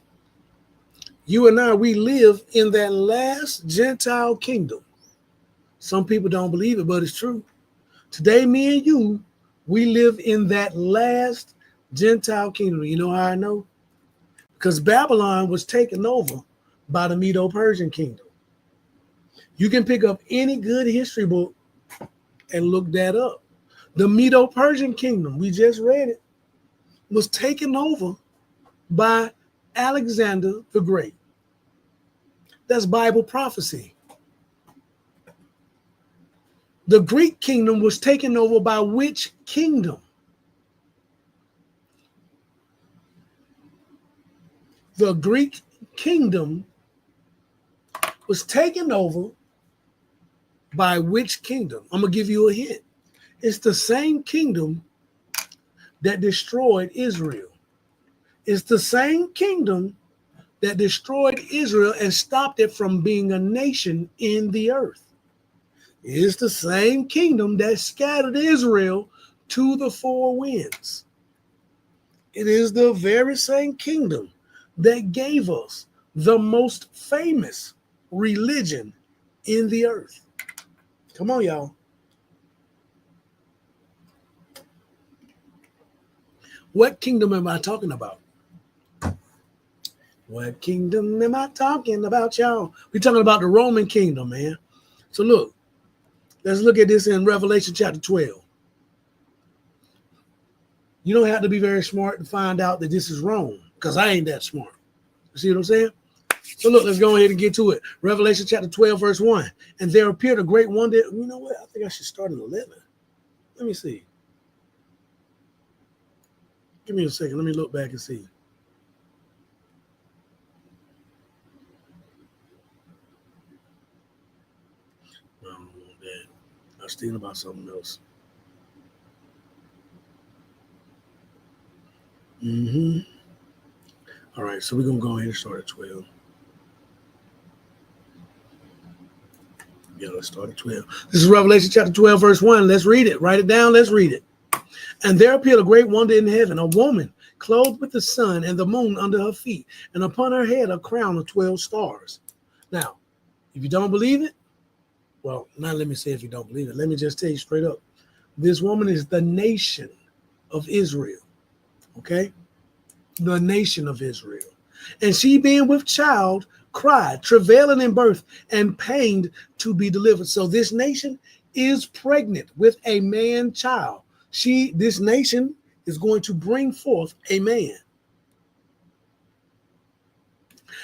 you and I, we live in that last Gentile kingdom. Some people don't believe it, but it's true. Today, me and you, we live in that last Gentile kingdom. You know how I know? Because Babylon was taken over by the Medo-Persian kingdom. You can pick up any good history book and look that up. The Medo-Persian kingdom, we just read it, was taken over by Alexander the Great. That's Bible prophecy. The Greek kingdom was taken over by which kingdom? The Greek kingdom was taken over by which kingdom? I'm going to give you a hint. It's the same kingdom that destroyed Israel. It's the same kingdom that destroyed Israel and stopped it from being a nation in the earth. It's the same kingdom that scattered Israel to the four winds. It is the very same kingdom that gave us the most famous religion in the earth. Come on, y'all. What kingdom am I talking about? What kingdom am I talking about, y'all? We're talking about the Roman kingdom, man. So look, let's look at this in Revelation chapter 12. You don't have to be very smart to find out that this is Rome, because I ain't that smart. You see what I'm saying? So look, let's go ahead and get to it. Revelation chapter 12, verse 1. And there appeared a great wonder. You know what? I think I should start at 11. Let me see. Give me a second. Let me look back and see. I don't want that. I was thinking about something else. All right, so we're going to go ahead and start at 12. Yeah, let's start at 12. This is Revelation chapter 12, verse 1. Let's read it. Write it down. Let's read it. And there appeared a great wonder in heaven, a woman clothed with the sun and the moon under her feet, and upon her head a crown of 12 stars. Now, if you don't believe it, well, now let me say if you don't believe it. Let me just tell you straight up. This woman is the nation of Israel. Okay? The nation of Israel. And she being with child cried, travailing in birth and pained to be delivered. So this nation is pregnant with a man child. This nation is going to bring forth a man.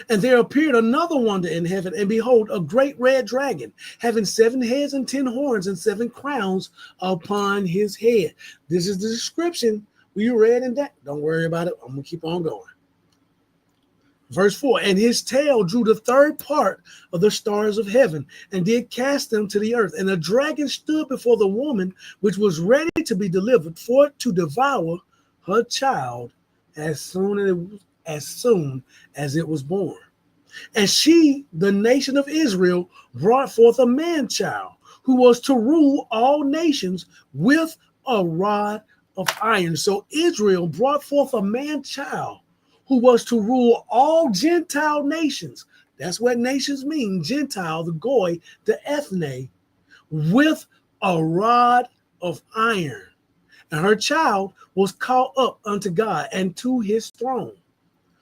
And there appeared another wonder in heaven, and behold, a great red dragon, having 7 heads and 10 horns and 7 crowns upon his head. This is the description we read in that. Don't worry about it. I'm going to keep on going. Verse 4, and his tail drew the third part of the stars of heaven and did cast them to the earth. And the dragon stood before the woman, which was ready to be delivered, for to devour her child as soon as it was born. And she, the nation of Israel, brought forth a man child who was to rule all nations with a rod of iron. So Israel brought forth a man child who was to rule all Gentile nations. That's what nations mean. Gentile, the goy, the ethne, with a rod of iron. and her child was caught up unto God and to his throne.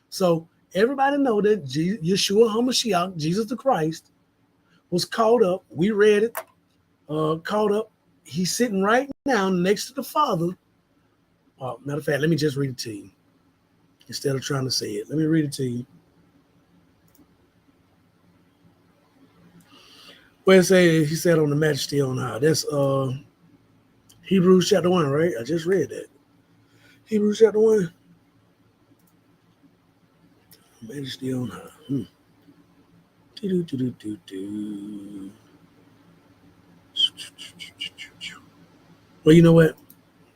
So everybody know that Yeshua HaMashiach, Jesus the Christ, was caught up. We read it, caught up. He's sitting right now next to the Father. Matter of fact, let me just read it to you instead of trying to say it. Let me read it to you. Where it says he sat on the majesty on high. That's Hebrews chapter 1, right? I just read that. Hebrews chapter 1. Majesty on high. Well, you know what?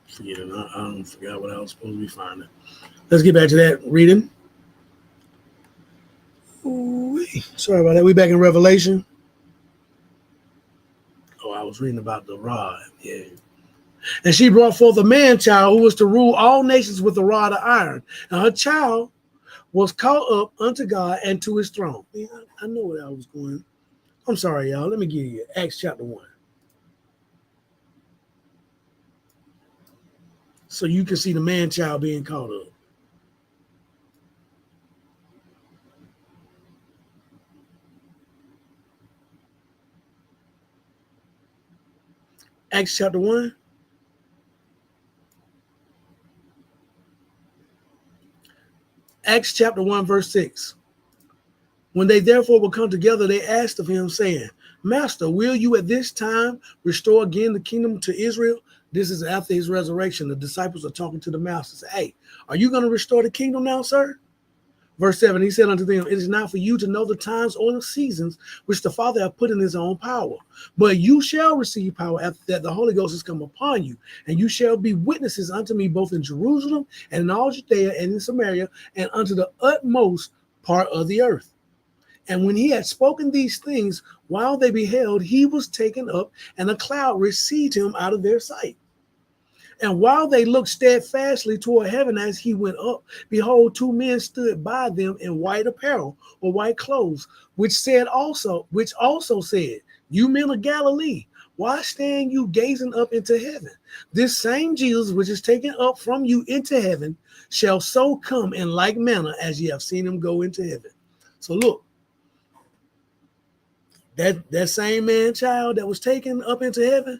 Forget it. I don't forget what I was supposed to be finding. Let's get back to that reading. Ooh, sorry about that. We back in Revelation. Oh, I was reading about the rod. Yeah. And she brought forth a man-child who was to rule all nations with a rod of iron. And her child was caught up unto God and to his throne. Yeah, I know where I was going. I'm sorry, y'all. Let me give you Acts chapter 1. So you can see the man-child being caught up. Acts chapter 1. Acts chapter 1, verse 6. When they therefore were come together, they asked of him, saying, Master, will you at this time restore again the kingdom to Israel? This is after his resurrection. The disciples are talking to the master. Say, hey, are you going to restore the kingdom now, sir? Verse 7, he said unto them, it is not for you to know the times or the seasons which the Father hath put in his own power. But you shall receive power after that the Holy Ghost has come upon you. And you shall be witnesses unto me both in Jerusalem and in all Judea and in Samaria and unto the utmost part of the earth. And when he had spoken these things, while they beheld, he was taken up, and a cloud received him out of their sight. And while they looked steadfastly toward heaven as he went up, behold, two men stood by them in white apparel or white clothes, which also said, you men of Galilee, why stand you gazing up into heaven? This same Jesus which is taken up from you into heaven shall so come in like manner as ye have seen him go into heaven. So look, that same man child that was taken up into heaven,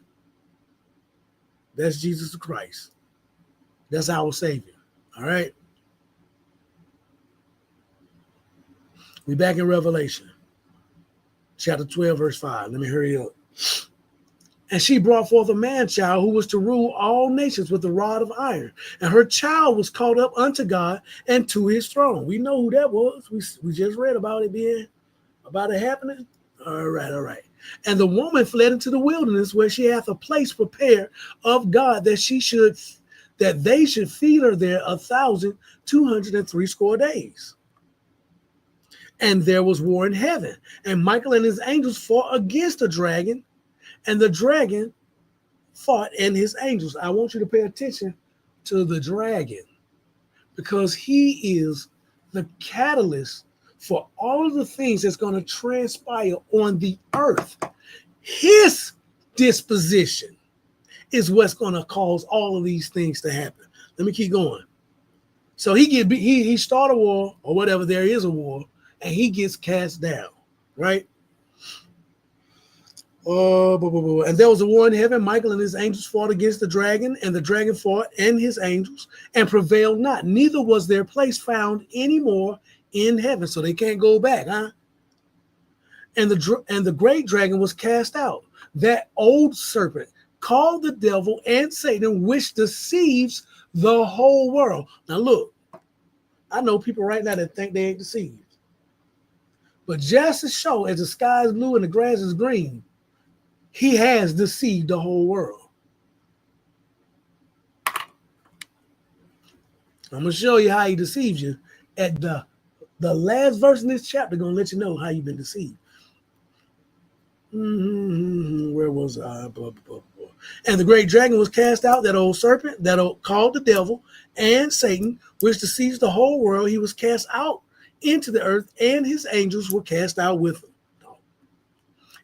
that's Jesus Christ. That's our Savior. All right. We back in Revelation, chapter 12, verse 5. Let me hurry up. And she brought forth a man-child who was to rule all nations with a rod of iron. And her child was caught up unto God and to his throne. We know who that was. We just read about it happening. All right. And the woman fled into the wilderness where she hath a place prepared of God that they should feed her there 1,260 days. And there was war in heaven, and Michael and his angels fought against the dragon, and the dragon fought and his angels. I want you to pay attention to the dragon, because he is the catalyst for all of the things that's going to transpire on the earth. His disposition is what's going to cause all of these things to happen. Let me keep going. So he start a war, or whatever, there is a war, and he gets cast down, right? And there was a war in heaven. Michael and his angels fought against the dragon, and the dragon fought and his angels and prevailed not. Neither was their place found anymore in heaven. So they can't go back, huh? And the great dragon was cast out, that old serpent called the devil and Satan, which deceives the whole world. Now look, I know people right now that think they ain't deceived. But just as sure as the sky is blue and the grass is green, he has deceived the whole world. I'm going to show you how he deceives you. At the last verse in this chapter going to let you know how you've been deceived. Where was I? Blah, blah, blah. And the great dragon was cast out, that old serpent, called the devil and Satan, which deceives the whole world. He was cast out into the earth, and his angels were cast out with him.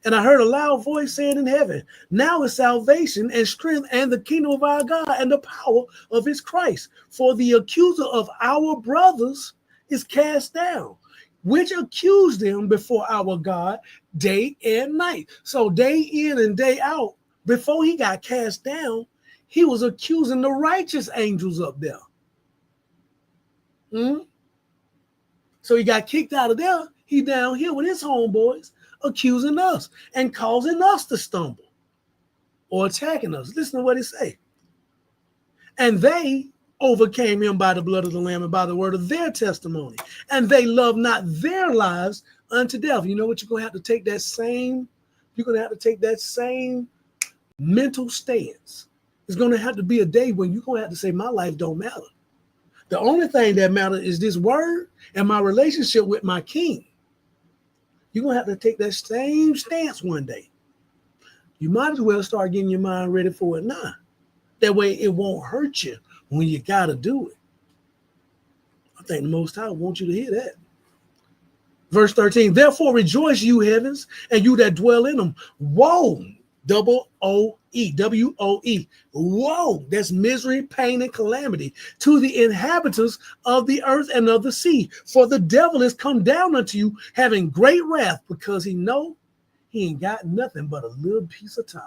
And I heard a loud voice saying in heaven, now is salvation and strength and the kingdom of our God and the power of his Christ. For the accuser of our brothers is cast down, which accused them before our God day and night. So day in and day out, before he got cast down, he was accusing the righteous angels up there. So he got kicked out of there. He down here with his homeboys, accusing us and causing us to stumble or attacking us. Listen to what he say. And they overcame him by the blood of the Lamb and by the word of their testimony. And they loved not their lives unto death. You know what? You're going to have to take that same mental stance. It's going to have to be a day when you're going to have to say, my life don't matter. The only thing that matters is this word and my relationship with my king. You're going to have to take that same stance one day. You might as well start getting your mind ready for it now. That way it won't hurt you when you got to do it. I think the Most High wants you to hear that. Verse 13, therefore rejoice, you heavens, and you that dwell in them. Woe, W-O-E, W-O-E. Woe, that's misery, pain, and calamity to the inhabitants of the earth and of the sea. For the devil is come down unto you, having great wrath, because he know he ain't got nothing but a little piece of time.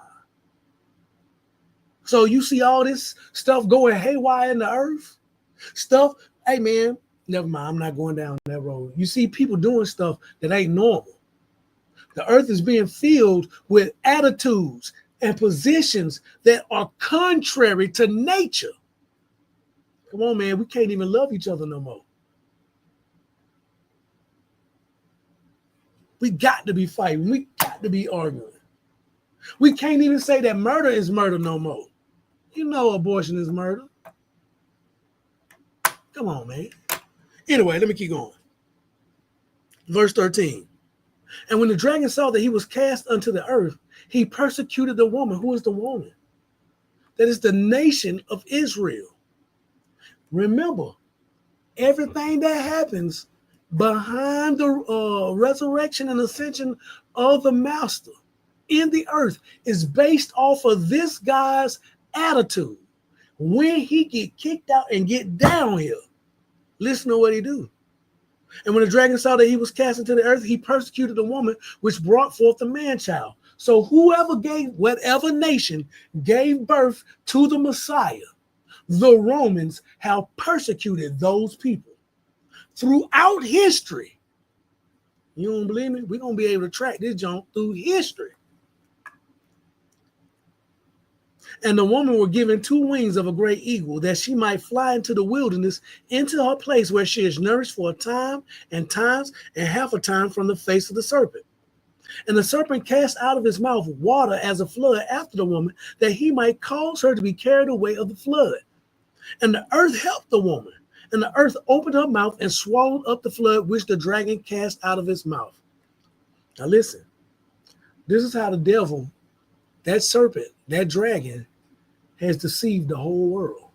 So you see all this stuff going haywire in the earth? Stuff, hey man, never mind, I'm not going down that road. You see people doing stuff that ain't normal. The earth is being filled with attitudes and positions that are contrary to nature. Come on, man, we can't even love each other no more. We got to be fighting. We got to be arguing. We can't even say that murder is murder no more. You know abortion is murder. Come on, man. Anyway, let me keep going. Verse 13. And when the dragon saw that he was cast unto the earth, he persecuted the woman. Who is the woman? That is the nation of Israel. Remember, everything that happens behind the resurrection and ascension of the master in the earth is based off of this guy's attitude. When he get kicked out and get down here, listen to what he do. And when the dragon saw that he was cast into the earth, he persecuted the woman which brought forth the man-child. So whatever nation gave birth to the Messiah, the Romans have persecuted those people throughout history. You don't believe me? We're going to be able to track this junk through history. And the woman were given 2 wings of a great eagle, that she might fly into the wilderness, into her place where she is nourished for a time and times and half a time from the face of the serpent. And the serpent cast out of his mouth water as a flood after the woman, that he might cause her to be carried away of the flood. And the earth helped the woman, and the earth opened her mouth and swallowed up the flood which the dragon cast out of his mouth. Now listen, this is how the devil, that serpent, that dragon, has deceived the whole world.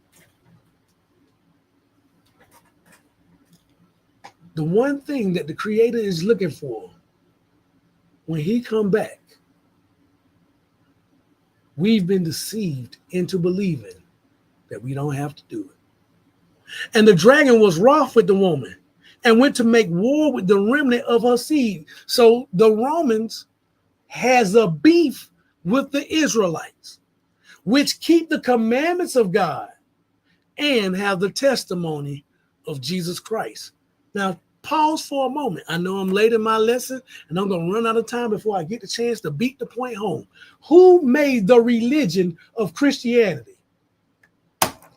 The one thing that the Creator is looking for when he come back, we've been deceived into believing that we don't have to do it. And the dragon was wroth with the woman and went to make war with the remnant of her seed. So the Romans has a beef with the Israelites, which keep the commandments of God and have the testimony of Jesus Christ. Now, pause for a moment. I know I'm late in my lesson, and I'm going to run out of time before I get the chance to beat the point home. Who made the religion of Christianity?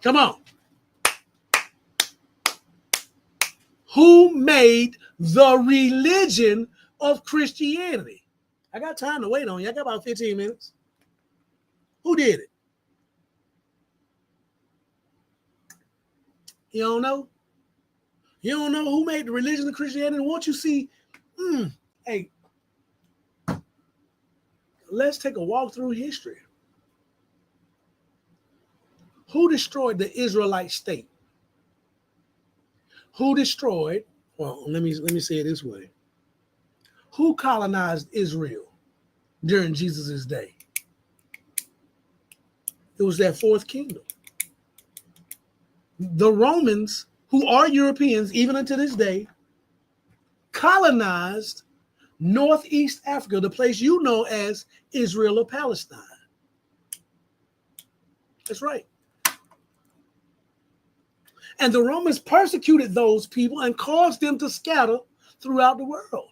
Come on. Who made the religion of Christianity? I got time to wait on you. I got about 15 minutes. Who did it? You don't know? You don't know who made the religion of Christianity? Won't you see? Hey, let's take a walk through history. Who destroyed the Israelite state? Who destroyed? Well, let me say it this way. Who colonized Israel? during Jesus' day. It was that fourth kingdom. The Romans, who are Europeans even unto this day, colonized Northeast Africa, the place you know as Israel or Palestine. That's right. And the Romans persecuted those people and caused them to scatter throughout the world.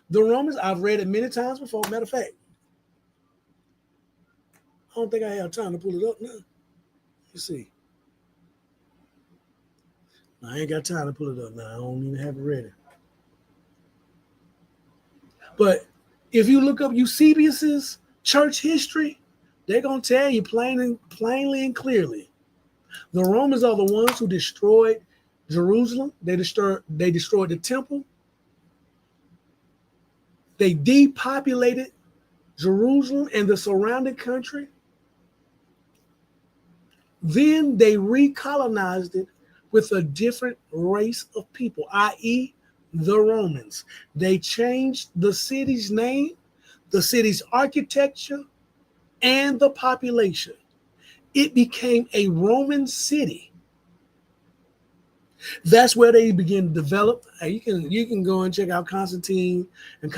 The Romans, I've read it many times before. Matter of fact, I don't think I have time to pull it up now. Let's see. I ain't got time to pull it up now. I don't even have it ready. But if you look up Eusebius's church history, they're going to tell you plainly and clearly. The Romans are the ones who destroyed Jerusalem. They destroyed the temple. They depopulated Jerusalem and the surrounding country. Then they recolonized it with a different race of people, i.e., the Romans. They changed the city's name, the city's architecture, and the population. It became a Roman city. That's where they begin to develop. You can go and check out Constantine and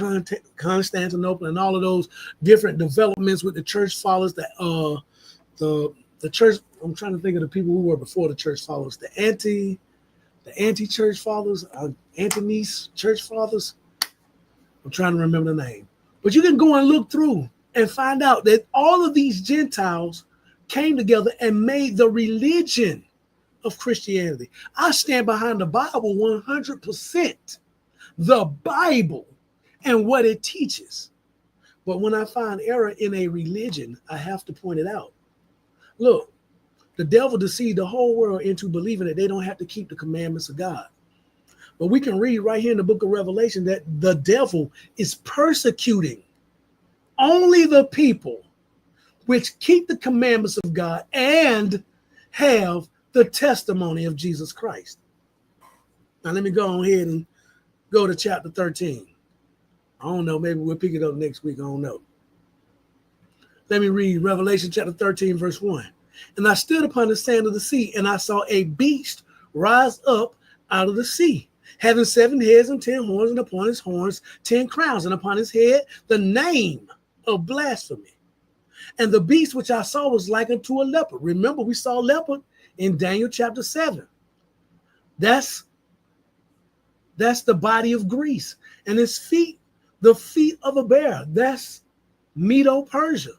Constantinople and all of those different developments with the church fathers. The church. I'm trying to think of the people who were before the church fathers. The anti-church fathers, Antony's church fathers. I'm trying to remember the name. But you can go and look through and find out that all of these Gentiles came together and made the religion of Christianity. I stand behind the Bible 100%. The Bible and what it teaches. But when I find error in a religion, I have to point it out. Look, the devil deceived the whole world into believing that they don't have to keep the commandments of God. But we can read right here in the book of Revelation that the devil is persecuting only the people which keep the commandments of God and have the testimony of Jesus Christ. Now let me go on ahead and go to chapter 13. I don't know, maybe we'll pick it up next week. I don't know. Let me read Revelation chapter 13, verse 1. And I stood upon the sand of the sea, and I saw a beast rise up out of the sea, having 7 heads and 10 horns, and upon his horns 10 crowns, and upon his head the name of blasphemy. And the beast which I saw was like unto a leopard. Remember, we saw leopard in Daniel chapter 7. That's the body of Greece. And his feet, the feet of a bear. That's Medo-Persia.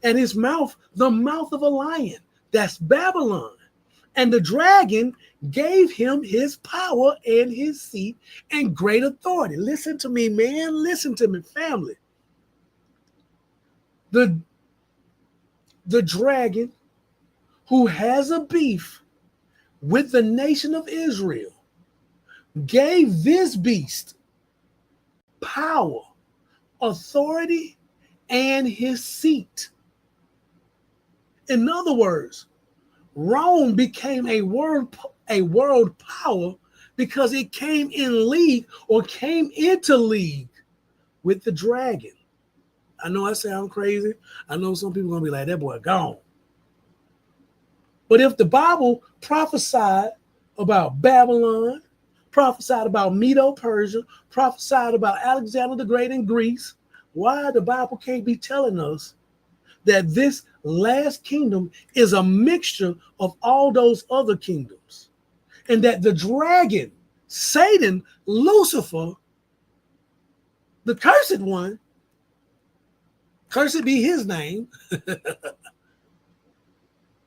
And his mouth, the mouth of a lion. That's Babylon. And the dragon gave him his power and his seat and great authority. Listen to me, man. Listen to me, family. The dragon who has a beef with the nation of Israel gave this beast power, authority, and his seat. In other words, Rome became a world power because it came in league or came into league with the dragon. I know I sound crazy. I know some people are going to be like, that boy gone. But if the Bible prophesied about Babylon, prophesied about Medo-Persia, prophesied about Alexander the Great in Greece, why the Bible can't be telling us that this last kingdom is a mixture of all those other kingdoms, and that the dragon, Satan, Lucifer, the cursed one, cursed be his name,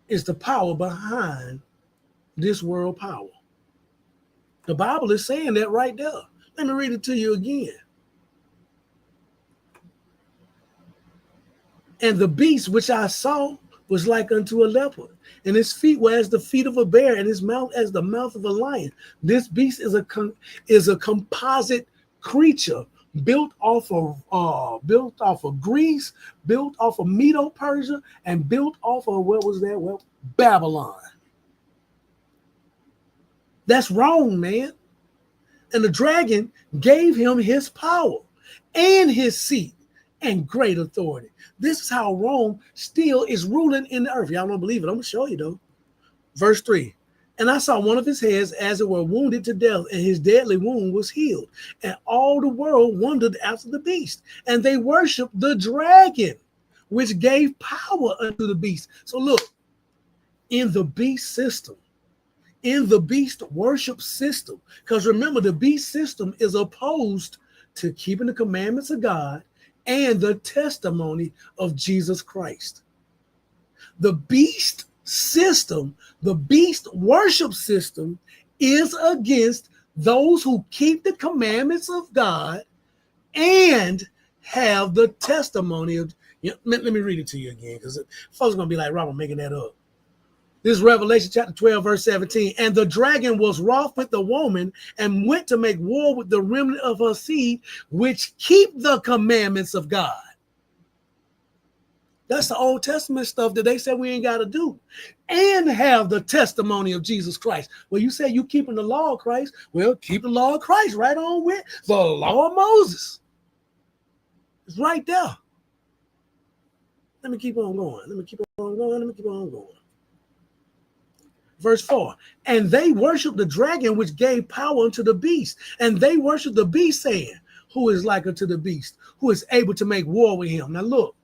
is the power behind this world power. The Bible is saying that right there. Let me read it to you again. And the beast which I saw was like unto a leopard, and his feet were as the feet of a bear, and his mouth as the mouth of a lion. This beast is a composite creature built off of Greece, built off of Medo-Persia, and built off of what was that? Well, Babylon. That's wrong, man. And the dragon gave him his power and his seat and great authority. This is how Rome still is ruling in the earth. Y'all don't believe it. I'm going to show you, though. Verse 3. And I saw one of his heads as it were wounded to death, and his deadly wound was healed. And all the world wondered after the beast. And they worshiped the dragon, which gave power unto the beast. So look, in the beast system, in the beast worship system, because remember, the beast system is opposed to keeping the commandments of God and the testimony of Jesus Christ. The beast system, the beast worship system, is against those who keep the commandments of God and have the testimony of. Let me read it to you again, because folks are going to be like, Robert, making that up. This is Revelation chapter 12, verse 17. And the dragon was wroth with the woman and went to make war with the remnant of her seed, which keep the commandments of God. That's the Old Testament stuff that they said we ain't got to do. And have the testimony of Jesus Christ. Well, you say you keeping the law of Christ. Well, keep the law of Christ right on with the law of Moses. It's right there. Let me keep on going. Verse 4. And they worship the dragon which gave power unto the beast. And they worship the beast, saying, who is like unto the beast, who is able to make war with him. Now look,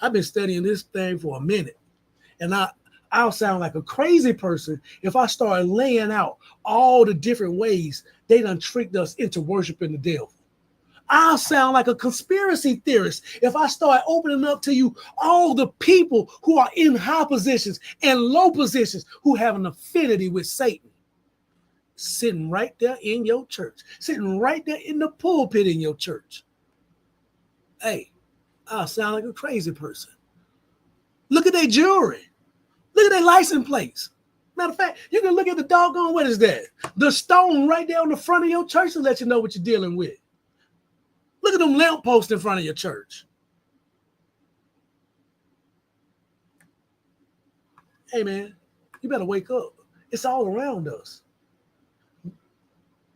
I've been studying this thing for a minute, and I'll sound like a crazy person if I start laying out all the different ways they done tricked us into worshiping the devil. I'll sound like a conspiracy theorist if I start opening up to you all the people who are in high positions and low positions who have an affinity with Satan. Sitting right there in your church, sitting right there in the pulpit in your church. Hey, I'll sound like a crazy person. Look at their jewelry. Look at their license plates. Matter of fact, you can look at the doggone, what is that? The stone right there on the front of your church to let you know what you're dealing with. Look at them lampposts in front of your church. Hey, man, you better wake up. It's all around us.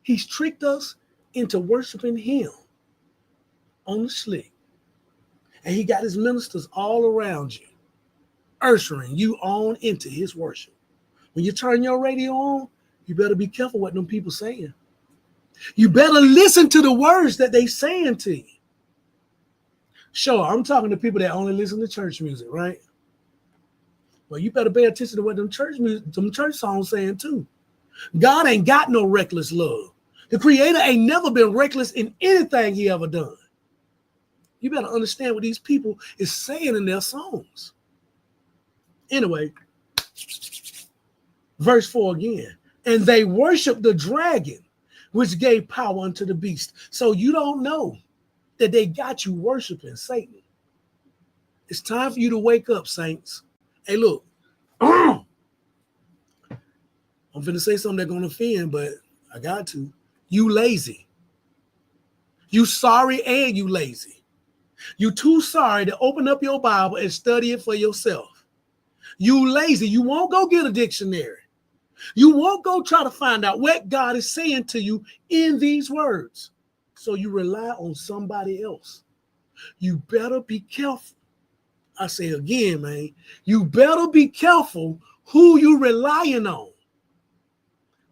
He's tricked us into worshiping him on the slick. And he got his ministers all around you, ushering you on into his worship. When you turn your radio on, you better be careful what them people saying. You better listen to the words that they saying to you. Sure, I'm talking to people that only listen to church music, right? Well, you better pay attention to what them church songs saying too. God ain't got no reckless love. The Creator ain't never been reckless in anything he ever done. You better understand what these people is saying in their songs. Anyway, verse 4 again. And they worship the dragon, which gave power unto the beast. So you don't know that they got you worshiping Satan. It's time for you to wake up, saints. Hey, look. I'm finna say something that's gonna offend, but I got to. You lazy. You sorry and you lazy. You too sorry to open up your Bible and study it for yourself. You lazy. You won't go get a dictionary. You won't go try to find out what God is saying to you in these words. So you rely on somebody else. You better be careful. I say again, man, you better be careful who you relying on.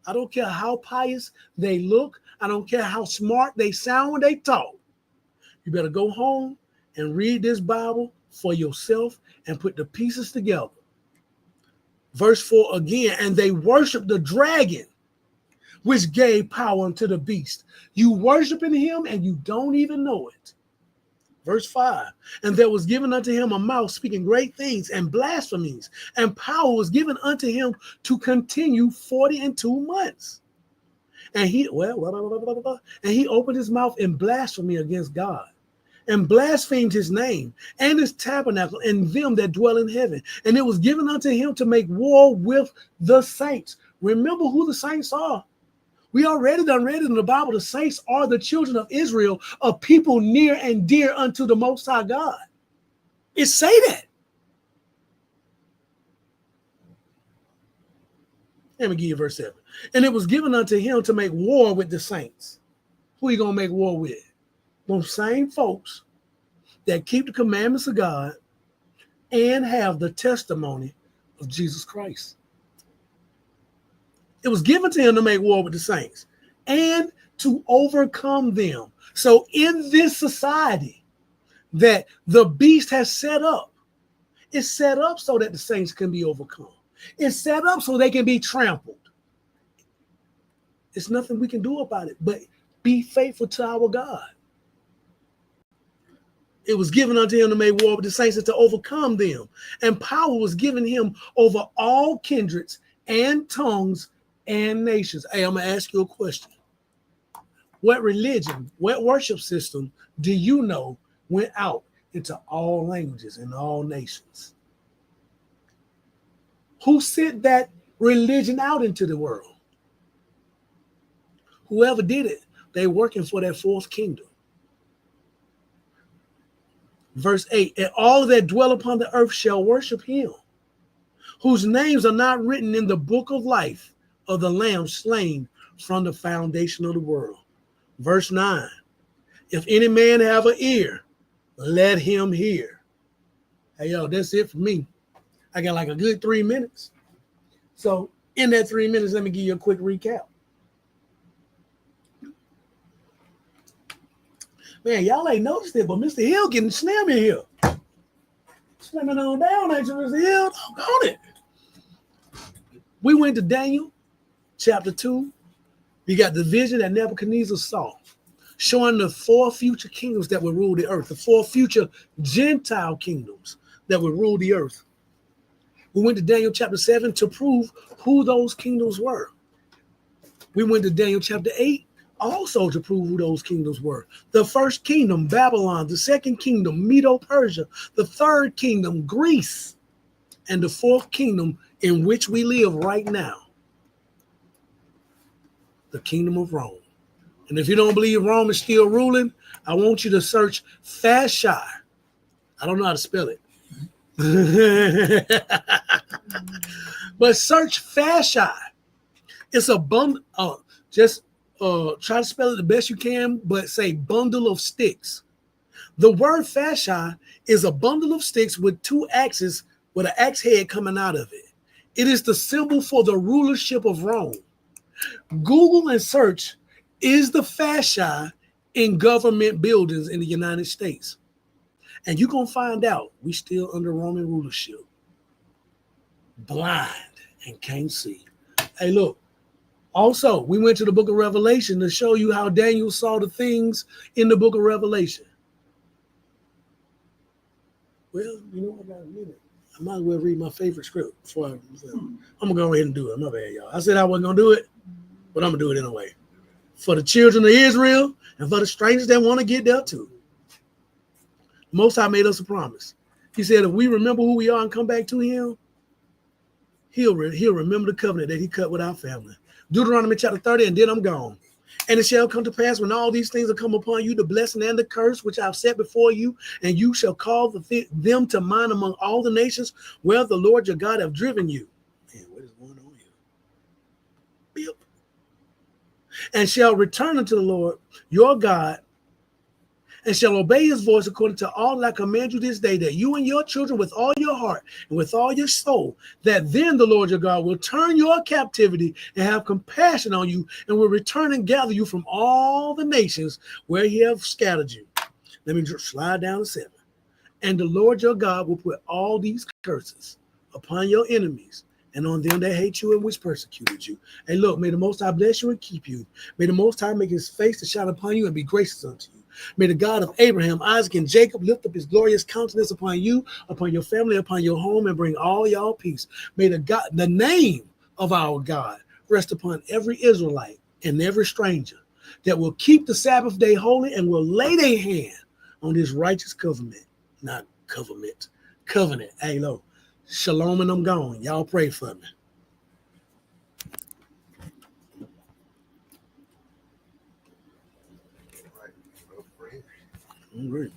I don't care how pious they look. I don't care how smart they sound when they talk. You better go home and read this Bible for yourself and put the pieces together. Verse 4 again, and they worship the dragon, which gave power unto the beast. You worshiping him and you don't even know it. Verse 5, and there was given unto him a mouth speaking great things and blasphemies, and power was given unto him to continue 42 months. And he opened his mouth in blasphemy against God, and blasphemed his name and his tabernacle and them that dwell in heaven. And it was given unto him to make war with the saints. Remember who the saints are. We already done read it in the Bible. The saints are the children of Israel, a people near and dear unto the Most High God. It say that. Let me give you verse 7. And it was given unto him to make war with the saints. Who are you going to make war with? Those same folks that keep the commandments of God and have the testimony of Jesus Christ. It was given to him to make war with the saints and to overcome them. So in this society that the beast has set up, it's set up so that the saints can be overcome. It's set up so they can be trampled. There's nothing we can do about it, but be faithful to our God. It was given unto him to make war with the saints and to overcome them. And power was given him over all kindreds and tongues and nations. Hey, I'm going to ask you a question. What religion, what worship system do you know went out into all languages and all nations? Who sent that religion out into the world? Whoever did it, they working for that fourth kingdom. Verse 8, and all that dwell upon the earth shall worship him, whose names are not written in the book of life of the Lamb slain from the foundation of the world. Verse 9, if any man have an ear, let him hear. Hey, yo, that's it for me. I got like a good 3 minutes. So in that 3 minutes, let me give you a quick recap. Man, y'all ain't noticed it, but Mr. Hill getting snammy here. Slamming on down, ain't you, Mr. Hill? Doggone it. We went to Daniel chapter 2. We got the vision that Nebuchadnezzar saw, showing the 4 future kingdoms that would rule the earth, the 4 future Gentile kingdoms that would rule the earth. We went to Daniel chapter 7 to prove who those kingdoms were. We went to Daniel chapter 8 also to prove who those kingdoms were. The first kingdom, Babylon. The second kingdom, Medo-Persia. The third kingdom, Greece. And the fourth kingdom in which we live right now, the kingdom of Rome. And if you don't believe Rome is still ruling, I want you to search Fasci. I don't know how to spell it. But search Fasci. It's a bundle. Try to spell it the best you can, but say bundle of sticks. The word Fasci is a bundle of sticks with 2 axes with an axe head coming out of it. It is the symbol for the rulership of Rome. Google and search, is the fascia in government buildings in the United States? And you're going to find out we still under Roman rulership. Blind and can't see. Hey, look. Also, we went to the book of Revelation to show you how Daniel saw the things in the book of Revelation. Well, you know, I got a minute. I might as well read my favorite script before I'm going to go ahead and do it. My bad, y'all. I said I wasn't going to do it, but I'm going to do it anyway. For the children of Israel and for the strangers that want to get there too. Most High made us a promise. He said, if we remember who we are and come back to him, he'll remember the covenant that he cut with our family. Deuteronomy chapter 30, and then I'm gone. And it shall come to pass when all these things will come upon you, the blessing and the curse which I've set before you, and you shall call them to mind among all the nations where the Lord your God have driven you. Man, what is going on here? Beep. And shall return unto the Lord your God, and shall obey his voice according to all that I command you this day, that you and your children with all your heart and with all your soul, that then the Lord your God will turn your captivity and have compassion on you, and will return and gather you from all the nations where he have scattered you. Let me just slide down to 7. And the Lord your God will put all these curses upon your enemies and on them that hate you and which persecuted you. And look, may the Most High bless you and keep you. May the Most High make his face to shine upon you and be gracious unto you. May the God of Abraham, Isaac, and Jacob lift up his glorious countenance upon you, upon your family, upon your home, and bring all y'all peace. May the name of our God rest upon every Israelite and every stranger that will keep the Sabbath day holy and will lay their hand on this righteous covenant. Hey, look, shalom, and I'm gone. Y'all pray for me. All right.